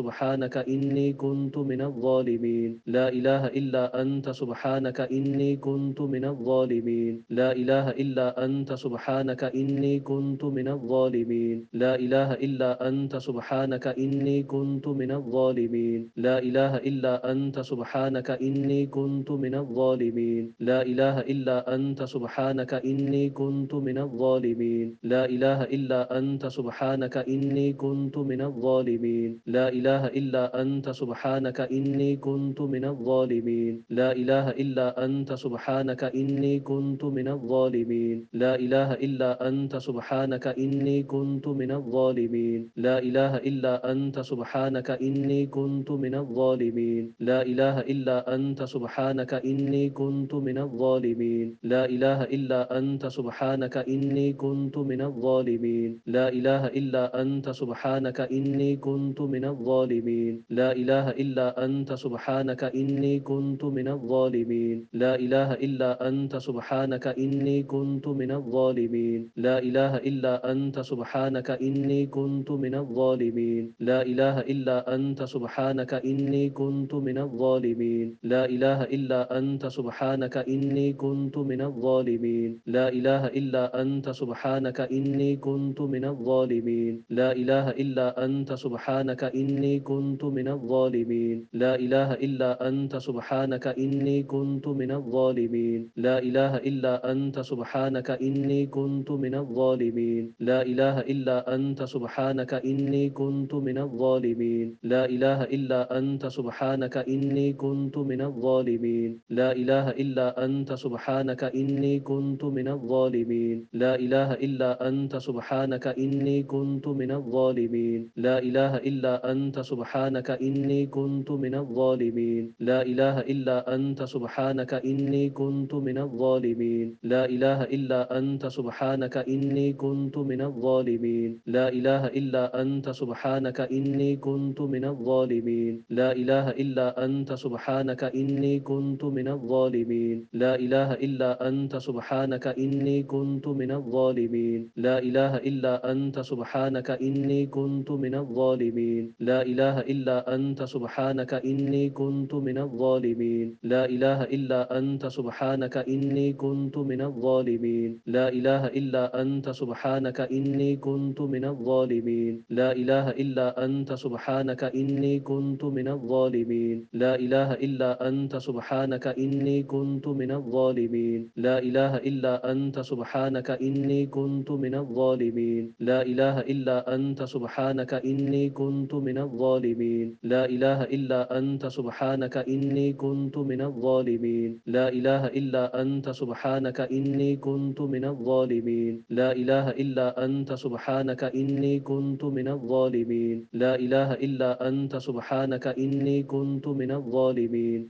سبحانك إني كنت من الظالمين لا إله إلا أنت سبحانك إني كنت من الظالمين لا إله إلا أنت سبحانك إني كنت من الظالمين لا إله إلا أنت سبحانك إني كنت من الظالمين لا إله إلا أنت سبحانك إني كنت من الظالمين لا إله إلا أنت سبحانك إني كنت من الظالمين لا إله إلا أنت سبحانك إني كنت من الظالمين لا إله إلا أنت سبحانك إني كنت من الظالمين لا إله إلا أنت سبحانك إني كنت من الظالمين لا إله إلا أنت سبحانك إني كنت من الظالمين لا إله إلا أنت سبحانك إني كنت من الظالمين لا إله إلا أنت سبحانك إني كنت من الظالمين لا إله إلا أنت سبحانك إني كنت من الظالمين لا إله إلا أنت سبحانك إني كنت من الظالمين لا إله إلا أنت سبحانك إني كنت من الظالمين لا إله إلا أنت سبحانك إني كنت من الظالمين لا إله إلا أنت سبحانك إني كنت من الظالمين لا إله إلا أنت سبحانك إني كنت من الظالمين لا إله إلا أنت سبحانك إني كنت من الظالمين لا إله إلا أنت سبحانك إني كنت من الظالمين لا إله إلا أنت سبحانك إني كنت من الظالمين لا إله إلا أنت سبحانك إني كنت من الظالمين لا إله إلا أنت سبحانك إني كنت من الظالمين لا إله إلا أنت سبحانك إني كنت من الظالمين لا إله إلا أنت سبحانك إني كنت من الظالمين لا إله إلا أنت سبحانك إني كنت من الظالمين لا إله إلا أنت سبحانك إني كنت من الظالمين لا إله إلا أنت سبحانك إني كنت من الظالمين لا إله إلا أنت سبحانك إني كنت من الظالمين لا إله إلا أنت سبحانك إني كنت من الظالمين لا إله إلا أنت سبحانك إني كنت من الظالمين لا إله إلا أنت سبحانك إني كنت من الظالمين لا إله إلا أنت سبحانك إني كنت من الظالمين لا إله إلا أنت سبحانك إني كنت من الظالمين لا إله إلا أنت سبحانك إني كنت من الظالمين لا إله إلا أنت سبحانك إني كنت من الظالمين لا إله إلا أنت سبحانك إني كنت من الظالمين لا إله إلا أنت سبحانك إني كنت من الظالمين لا إله إلا أنت سبحانك إني كنت من الظالمين لا إله إلا أنت سبحانك إني كنت من الظالمين لا إله إلا أنت سبحانك إني كنت من الظالمين لا إله إلا أنت سبحانك إني كنت من الظالمين لا إله إلا أنت سبحانك إني كنت من الظالمين لا إله إلا أنت سبحانك إني كنت من الظالمين لا إله إلا أنت سبحانك إني كنت من الظالمين لا إله إلا أنت سبحانك إني كنت من الظالمين لا إله إلا أنت سبحانك إني كنت من الظالمين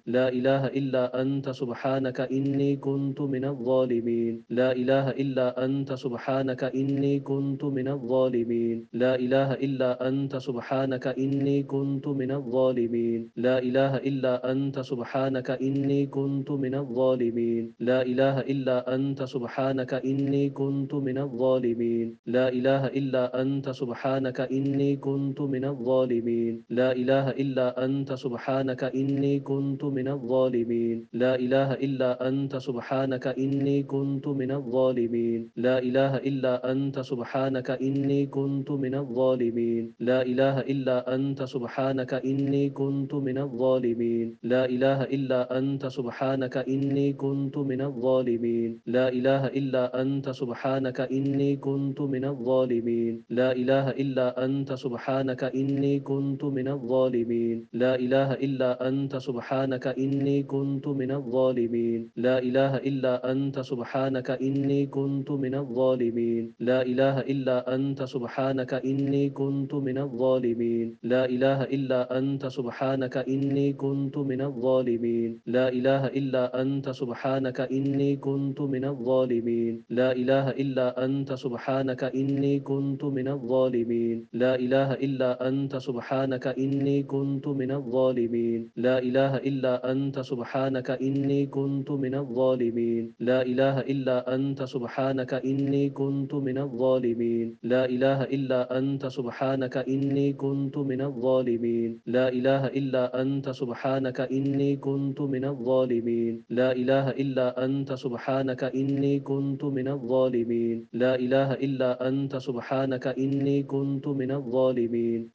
لا إله إلا أنت سبحانك إني كنت من الظالمين لا إله إلا أنت سبحانك إني كنت من الظالمين لا إله إلا أنت سبحانك إني كنت من الظالمين لا إله إلا أنت سبحانك إني كنت من الظالمين لا إله إلا أنت سبحانك إني كنت من الظالمين لا إله إلا أنت سبحانك إني كنت من الظالمين لا إله إلا أنت سبحانك إني كنت من الظالمين لا إله إلا أنت سبحانك إني كنت من الظالمين لا إله إلا أنت سبحانك إني كنت من الظالمين لا إله إلا أنت سبحانك إني كنت من الظالمين لا إله إلا أنت سبحانك إني كنت من الظالمين لا إله إلا أنت سبحانك إني كنت من الظالمين لا إله إلا أنت سبحانك إني كنت من الظالمين لا إله إلا أنت سبحانك إني كنت من الظالمين لا إله إلا أنت سبحانك إني كنت من الظالمين لا إله إلا أنت سبحانك إني كنت من الظالمين لا إله إلا أنت سبحانك إني كنت من الظالمين لا إله إلا أنت سبحانك إني كنت من الظالمين لا إله إلا أنت سبحانك إني كنت من الظالمين لا إله إلا أنت سبحانك إني كنت من الظالمين لا إله إلا أنت سبحانك إني كنت من الظالمين لا إله إلا أنت سبحانك إني كنت من الظالمين لا إله إلا أنت سبحانك إني كنت من الظالمين لا إله إلا أنت سبحانك إني كنت من الظالمين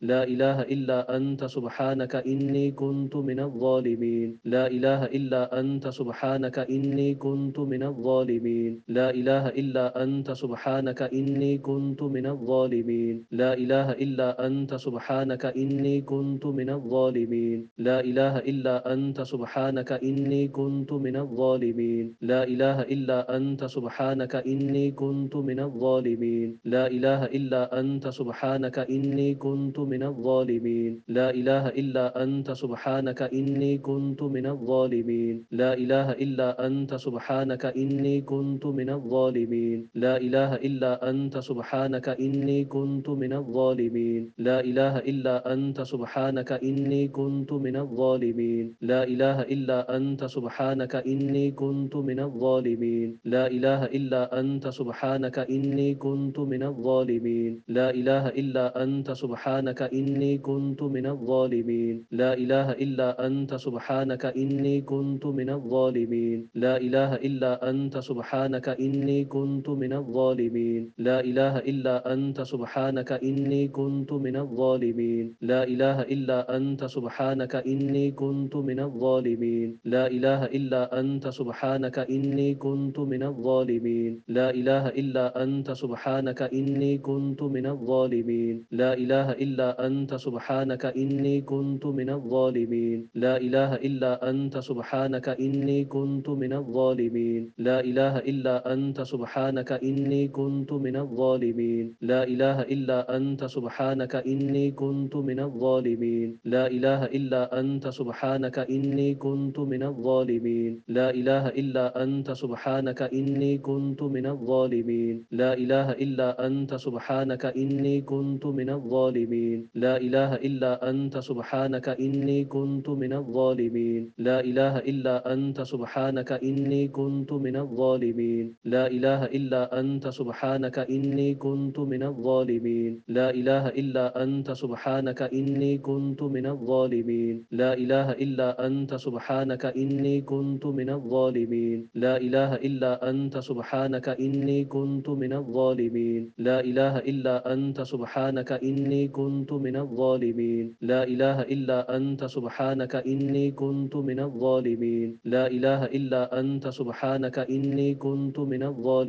لا إله إلا أنت سبحانك إني كنت من الظالمين لا إله إلا أنت سبحانك إني كنت من الظالمين لا إله إلا أنت سبحانك إني كنت من الظالمين لا إله إلا أنت سبحانك إني كنت من الظالمين لا إله إلا أنت سبحانك إني كنت من الظالمين لا إله إلا أنت سبحانك إني كنت من الظالمين لا إله إلا أنت سبحانك إني كنت من الظالمين لا إله إلا أنت سبحانك إني كنت من الظالمين لا إله إلا أنت سبحانك إني كنت من الظالمين لا إله إلا أنت سبحانك إني كنت من الظالمين لا إله إلا أنت سبحانك إني كنت من الظالمين لا إله إلا أنت سبحانك إني كنت من من الظالمين لا إله إلا أنت سبحانك إني كنت من الظالمين لا إله إلا أنت سبحانك إني كنت من الظالمين لا إله إلا أنت سبحانك إني كنت من الظالمين لا إله إلا أنت سبحانك إني كنت من الظالمين لا إله إلا أنت سبحانك إني كنت من الظالمين لا إله إلا أنت سبحانك إني كنت من الظالمين لا إله إلا أنت سبحانك إني كنت من الظالمين لا إله إلا أنت سبحانك إني كنت من الظالمين لا إله إلا أنت سبحانك إني كنت من الظالمين لا إله إلا أنت سبحانك إني كنت من الظالمين لا إله إلا أنت سبحانك إني كنت من الظالمين لا إله إلا أنت سبحانك إني كنت من الظالمين لا إله إلا أنت سبحانك إني كنت من الظالمين لا إله إلا أنت سبحانك إني كنت من الظالمين لا إله إلا أنت سبحانك إني كنت من الظالمين لا إله إلا أنت سبحانك إني كنت من الظالمين لا إله إلا أنت سبحانك إني كنت من الظالمين لا إله إلا أنت سبحانك إني كنت من الظالمين لا إله إلا أنت سبحانك إني كنت من الظالمين لا إله إلا أنت سبحانك إني كنت من الظالمين لا إله إلا أنت سبحانك إني كنت من الظالمين لا إله إلا أنت سبحانك إني كنت من الظالمين لا إله إلا أنت سبحانك إني كنت من الظالمين لا إله إلا أنت سبحانك إني كنت من الظالمين لا إله إلا أنت سبحانك إني كنت من الظالمين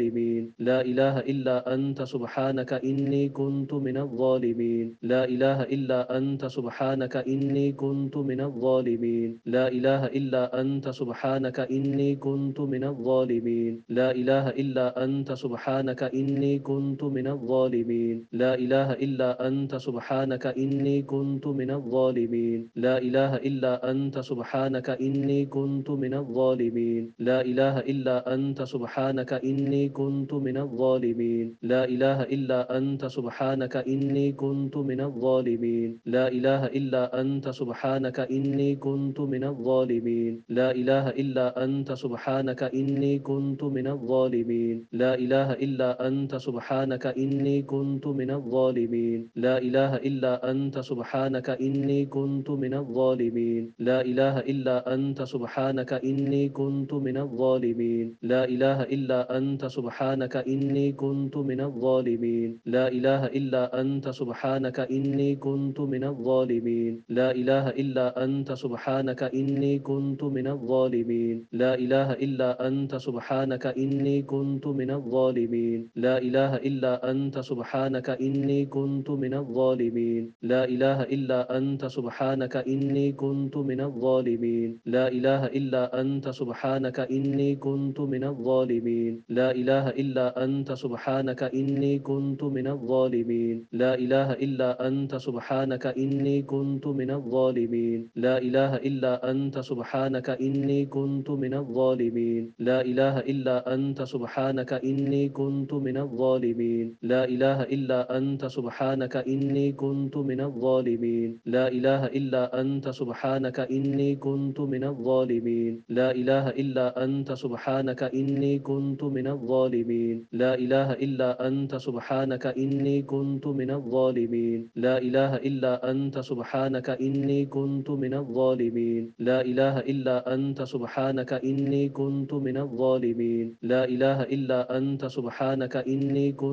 لا إله إلا أنت سبحانك إني كنت من الظالمين لا إله إلا أنت سبحانك إني كنت من الظالمين لا إله إلا أنت سبحانك إني كنت من الظالمين لا إله إلا أنت سبحانك إني كنت من الظالمين لا إله إلا أنت سبحانك إني كنت من الظالمين لا إله إلا أنت سبحانك إني كنت من الظالمين لا إله إلا أنت سبحانك إني كنت من الظالمين لا إله إلا أنت سبحانك إني كنت من الظالمين لا إله إلا أنت سبحانك إني كنت من الظالمين لا إله إلا أنت سبحانك إني كنت من الظالمين لا إله إلا أنت سبحانك إني كنت من الظالمين لا إله إلا أنت سبحانك إني كنت من الظالمين لا إله إلا أنت سبحانك إني كنت من الظالمين لا إله إلا أنت سبحانك إني كنت من الظالمين لا إله إلا أنت سبحانك إني كنت من الظالمين لا إله إلا أنت سبحانك إني كنت من الظالمين لا إله إلا أنت سبحانك إني كنت من الظالمين لا إله إلا أنت سبحانك إني كنت من الظالمين لا إله إلا أنت سبحانك إني كنت من الظالمين لا إله إلا أنت سبحانك إني كنت من الظالمين لا إله إلا أنت سبحانك إني كنت من الظالمين لا إله إلا أنت سبحانك إني كنت من الظالمين لا إله إلا أنت سبحانك إني كنت من الظالمين لا إله إلا أنت سبحانك إني كنت من الظالمين لا إله إلا أنت سبحانك إني كنت من الظالمين لا إله إلا أنت سبحانك إني كنت من الظالمين لا إله إلا أنت سبحانك إني كنت من الظالمين لا إله إلا أنت سبحانك إني كنت من الظالمين لا إله إلا أنت سبحانك إني كنت من الظالمين لا إله إلا أنت سبحانك إني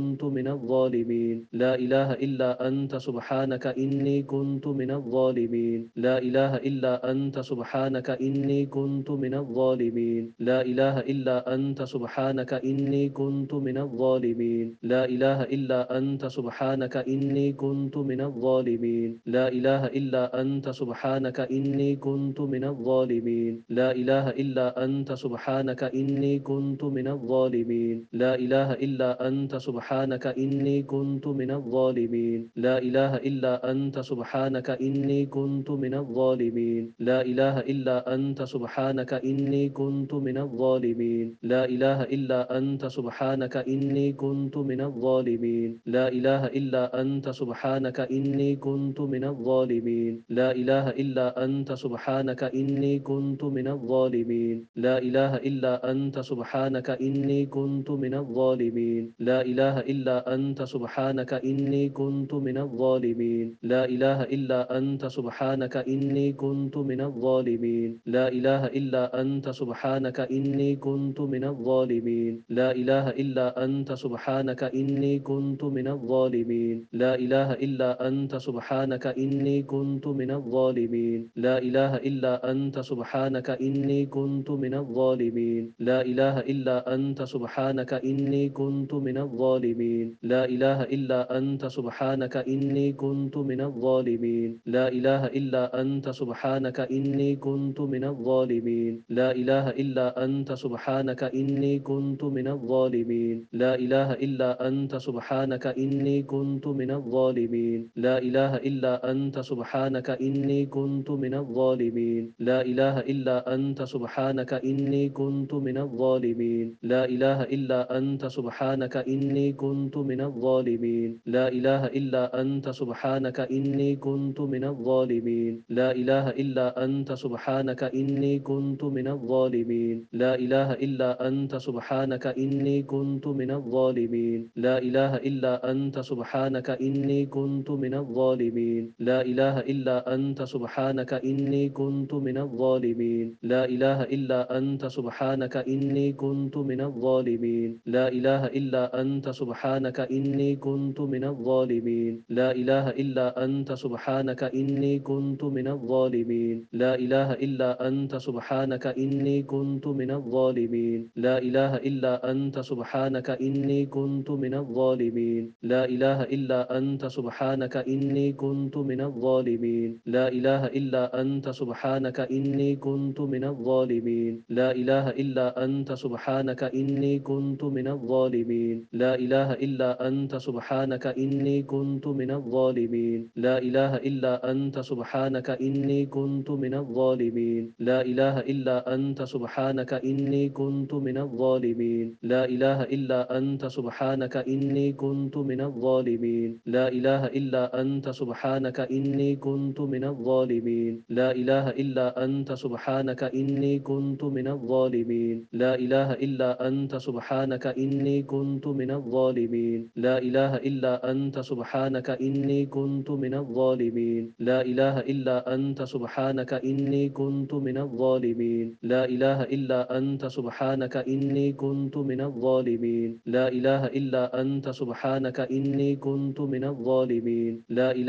كنت من الظالمين لا إله إلا أنت سبحانك إني كنت من الظالمين لا إله إلا أنت سبحانك إني كنت من الظالمين لا إله إلا أنت سبحانك إني كنت من الظالمين لا إله إلا أنت سبحانك إني كنت من الظالمين لا إله إلا أنت سبحانك إني كنت من الظالمين لا إله إلا أنت سبحانك إني كنت من الظالمين لا إله إلا أنت سبحانك إني كنت من الظالمين لا إله إلا أنت سبحانك إني كنت من الظالمين لا إله إلا أنت سبحانك إني كنت من الظالمين لا إله إلا أنت سبحانك إني كنت من الظالمين لا إله إلا أنت سبحانك إني كنت من الظالمين لا إله إلا أنت سبحانك إني كنت من الظالمين لا إله إلا أنت سبحانك إني كنت من الظالمين لا إله إلا أنت سبحانك إني كنت من الظالمين لا إله إلا أنت سبحانك إني كنت من الظالمين لا إله إلا أنت سبحانك إني كنت من الظالمين لا إله إلا أنت سبحانك إني كنت من الظالمين لا إله إلا أنت سبحانك إني كنت من الظالمين لا إله إلا أنت سبحانك إني كنت من الظالمين لا إله إلا أنت سبحانك إني كنت من الظالمين لا إله إلا أنت سبحانك إني كنت من الظالمين لا إله إلا أنت سبحانك إني كنت من الظالمين لا إله إلا أنت سبحانك إني كنت من الظالمين لا إله إلا أنت سبحانك إني كنت من الظالمين لا إله إلا أنت سبحانك إني كنت من الظالمين لا إله إلا أنت سبحانك إني كنت من الظالمين لا إله إلا أنت سبحانك إني كنت من الظالمين لا إله إلا أنت سبحانك إني كنت من الظالمين لا إله إلا أنت سبحانك إني كنت من الظالمين لا إله إلا أنت سبحانك إني كنت من الظالمين لا إله إلا أنت سبحانك إني كنت من الظالمين لا إله إلا أنت سبحانك إني كنت من الظالمين لا إله إلا أنت سبحانك إني كنت من الظالمين لا إله إلا أنت سبحانك إني كنت من الظالمين لا إله إلا أنت سبحانك إني كنت من الظالمين لا إله إلا أنت سبحانك إني كنت من الظالمين لا إله إلا أنت سبحانك إني كنت من الظالمين لا إله إلا أنت سبحانك إني كنت من الظالمين لا إله إلا أنت سبحانك إني كنت من الظالمين لا إله إلا أنت سبحانك إني كنت من الظالمين لا إله إلا أنت سبحانك إني كنت من الظالمين لا إله إلا أنت سبحانك إني كنت من الظالمين لا إله إلا أنت سبحانك إني كنت من الظالمين لا إله إلا أنت سبحانك إني كنت من الظالمين لا إله إلا أنت سبحانك إني كنت من الظالمين لا إله إلا أنت سبحانك إني كنت من الظالمين لا إله إلا أنت سبحانك إني كنت من الظالمين لا إله إلا أنت سبحانك إني كنت من الظالمين لا إله إلا أنت سبحانك إني كنت من الظالمين لا إله إلا أنت سبحانك إني كنت من الظالمين لا إله إلا أنت سبحانك إني كنت من الظالمين لا إله إلا أنت سبحانك إني كنت من الظالمين لا إله إلا أنت سبحانك إني كنت من الظالمين لا إله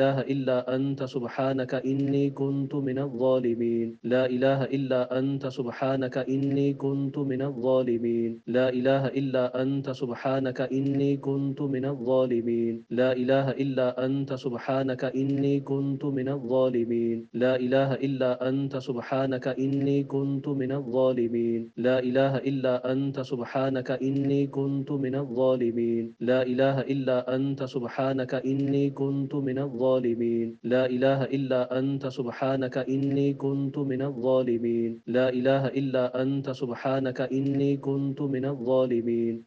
إلا أنت سبحانك إني كنت من الظالمين لا إله إلا أنت سبحانك إني كنت من الظالمين لا إله إلا أنت سبحانك إني كنت من الظالمين لا إله إلا أنت سبحانك إني كنت من الظالمين لا إله إلا أنت سبحانك إني كنت من الظالمين لا إله إلا أنت سبحانك إني كنت من الظالمين لا إله إلا أنت سبحانك إني كنت من الظالمين لا إله إلا أنت سبحانك إني كنت من الظالمين لا إله إلا أنت سبحانك إني كنت من الظالمين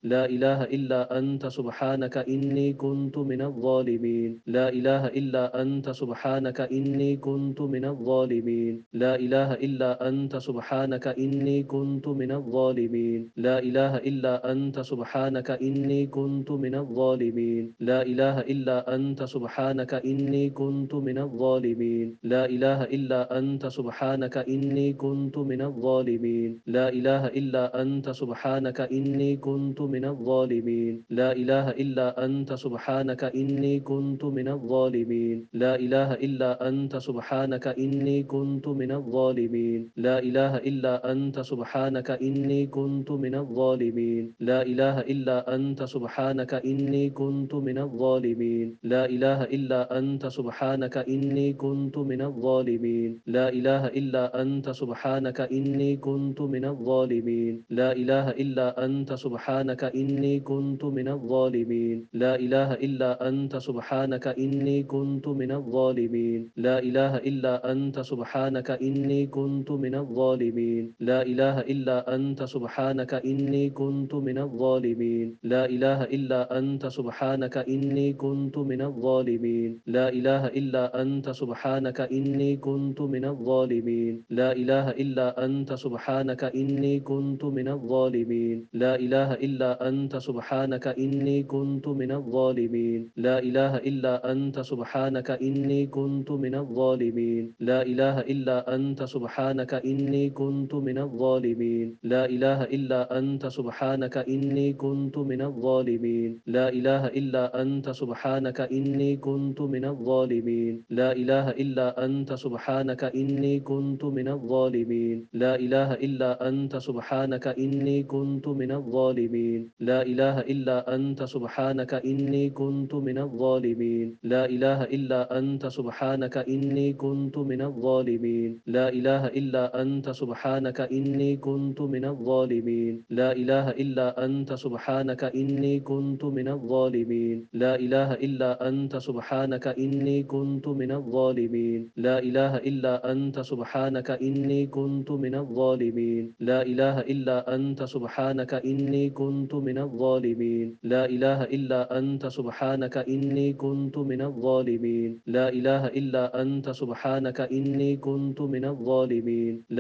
لا إله إلا أنت سبحانك إني كنت من الظالمين لا إله إلا أنت سبحانك إني كنت من الظالمين لا إله إلا أنت سبحانك إني كنت من الظالمين لا إله إلا أنت سبحانك إني كنت من الظالمين لا إله إلا أنت سبحانك إني كنت من الظالمين لا إله إلا أنت سبحانك إني كنت من الظالمين لا إله إلا أنت سبحانك إني كنت من الظالمين لا إله إلا أنت سبحانك إني كنت من الظالمين لا إله إلا أنت سبحانك إني كنت من الظالمين لا إله إلا أنت سبحانك إني كنت من الظالمين لا إله إلا أنت سبحانك إني كنت من الظالمين لا إله إلا أنت سبحانك إني كنت من الظالمين لا إله إلا أنت سبحانك إني كنت من الظالمين لا إله إلا أنت سبحانك إني كنت من الظالمين لا إله إلا أنت سبحانك إني كنت من الظالمين لا إله إلا أنت سبحانك إني كنت من الظالمين لا إله إلا أنت سبحانك إني كنت من الظالمين لا إله إلا أنت سبحانك إني إني كنت من الظالمين لا إله إلا أنت سبحانك إني كنت من الظالمين لا إله إلا أنت سبحانك إني كنت من الظالمين لا إله إلا أنت سبحانك إني كنت من الظالمين لا إله إلا أنت سبحانك إني كنت من الظالمين لا إله إلا أنت سبحانك إني كنت من الظالمين لا إله إلا أنت سبحانك إني كنت من الظالمين لا إله إلا أنت سبحانك إني كنت من الظالمين لا إله إلا أنت سبحانك إني كنت من الظالمين لا إله إلا أنت سبحانك إني كنت من الظالمين لا إله إلا أنت سبحانك إني كنت من الظالمين لا إله إلا أنت سبحانك إني كنت من الظالمين لا إله إلا أنت سبحانك إني كنت من الظالمين لا إله إلا أنت سبحانك إني كنت من الظالمين لا إله إلا أنت سبحانك إني كنت من الظالمين لا إله إلا أنت سبحانك إني كنت من الظالمين لا إله إلا أنت سبحانك إني كنت من الظالمين لا إله إلا أنت سبحانك إني كنت من الظالمين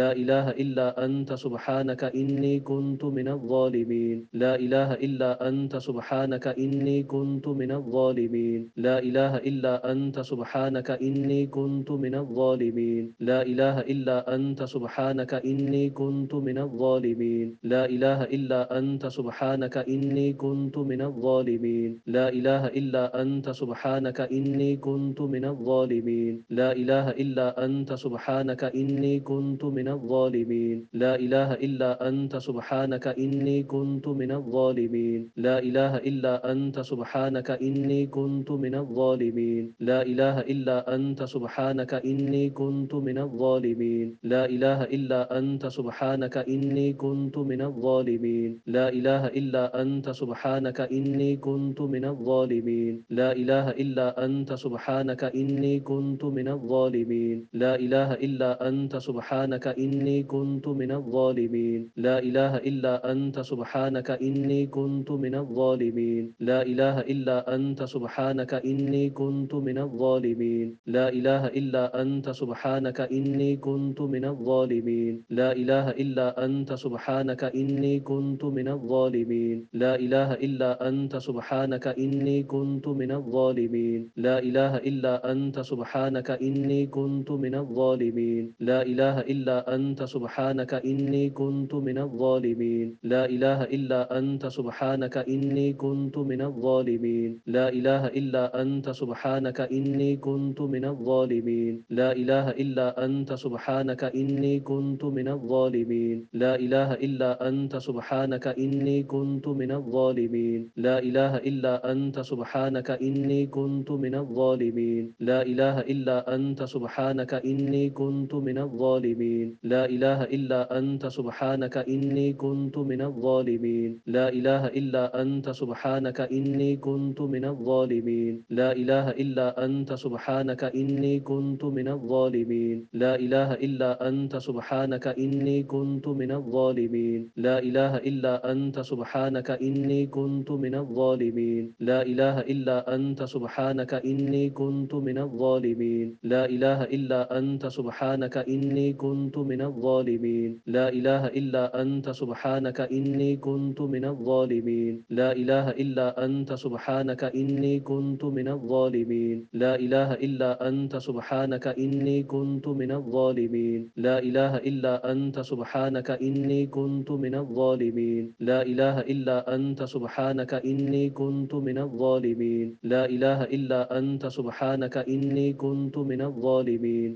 لا إله إلا أنت سبحانك إني كنت من الظالمين لا إله إلا أنت سبحانك إني كنت من الظالمين لا إله إلا أنت سبحانك إني كنت من الظالمين لا إله إلا أنت سبحانك إني كنت من الظالمين لا إله إلا أنت سبحانك إني كنت من الظالمين لا إله إلا أنت سبحانك إني كنت من الظالمين لا إله إلا أنت سبحانك إني كنت من الظالمين لا إله إلا أنت سبحانك إني كنت من الظالمين لا إله إلا أنت سبحانك إني كنت من الظالمين لا إله إلا أنت سبحانك إني كنت من الظالمين لا إله إلا أنت سبحانك إني كنت من الظالمين لا إله إلا أنت سبحانك إني كنت من الظالمين لا إله إلا أنت سبحانك إني كنت من الظالمين لا إله إلا أنت سبحانك إني كنت من الظالمين لا إله إلا أنت سبحانك إني كنت من الظالمين لا إله إلا أنت سبحانك إني كنت من الظالمين لا إله إلا أنت سبحانك إني كنت من الظالمين لا إله إلا أنت سبحانك إني كنت من الظالمين لا إله إلا أنت سبحانك إني كنت من الظالمين لا إله إلا أنت سبحانك إني كنت من الظالمين لا إله إلا أنت سبحانك إني كنت من الظالمين لا إله إلا أنت سبحانك إني كنت من الظالمين لا إله إلا أنت سبحانك إني كنت من الظالمين لا إله إلا أنت سبحانك إني كنت من الظالمين لا إله إلا أنت سبحانك إني كنت من الظالمين لا إله إلا أنت سبحانك إني كنت من الظالمين لا إله إلا أنت سبحانك إني كنت من الظالمين لا إله إلا أنت سبحانك إني كنت من الظالمين لا إله إلا أنت سبحانك إني كنت من الظالمين لا إله إلا أنت سبحانك إني كنت من الظالمين لا إله إلا أنت سبحانك إني كنت من الظالمين لا إله إلا أنت سبحانك إني كنت من الظالمين لا إله إلا أنت سبحانك إني كنت من الظالمين لا إله إلا أنت سبحانك إني كنت من الظالمين لا إله إلا أنت سبحانك إني كنت من الظالمين لا إله إلا أنت سبحانك إني كنت من الظالمين لا إله إلا أنت سبحانك إني كنت من الظالمين لا إله إلا أنت سبحانك إني كنت من الظالمين لا إله إلا أنت سبحانك إني كنت من الظالمين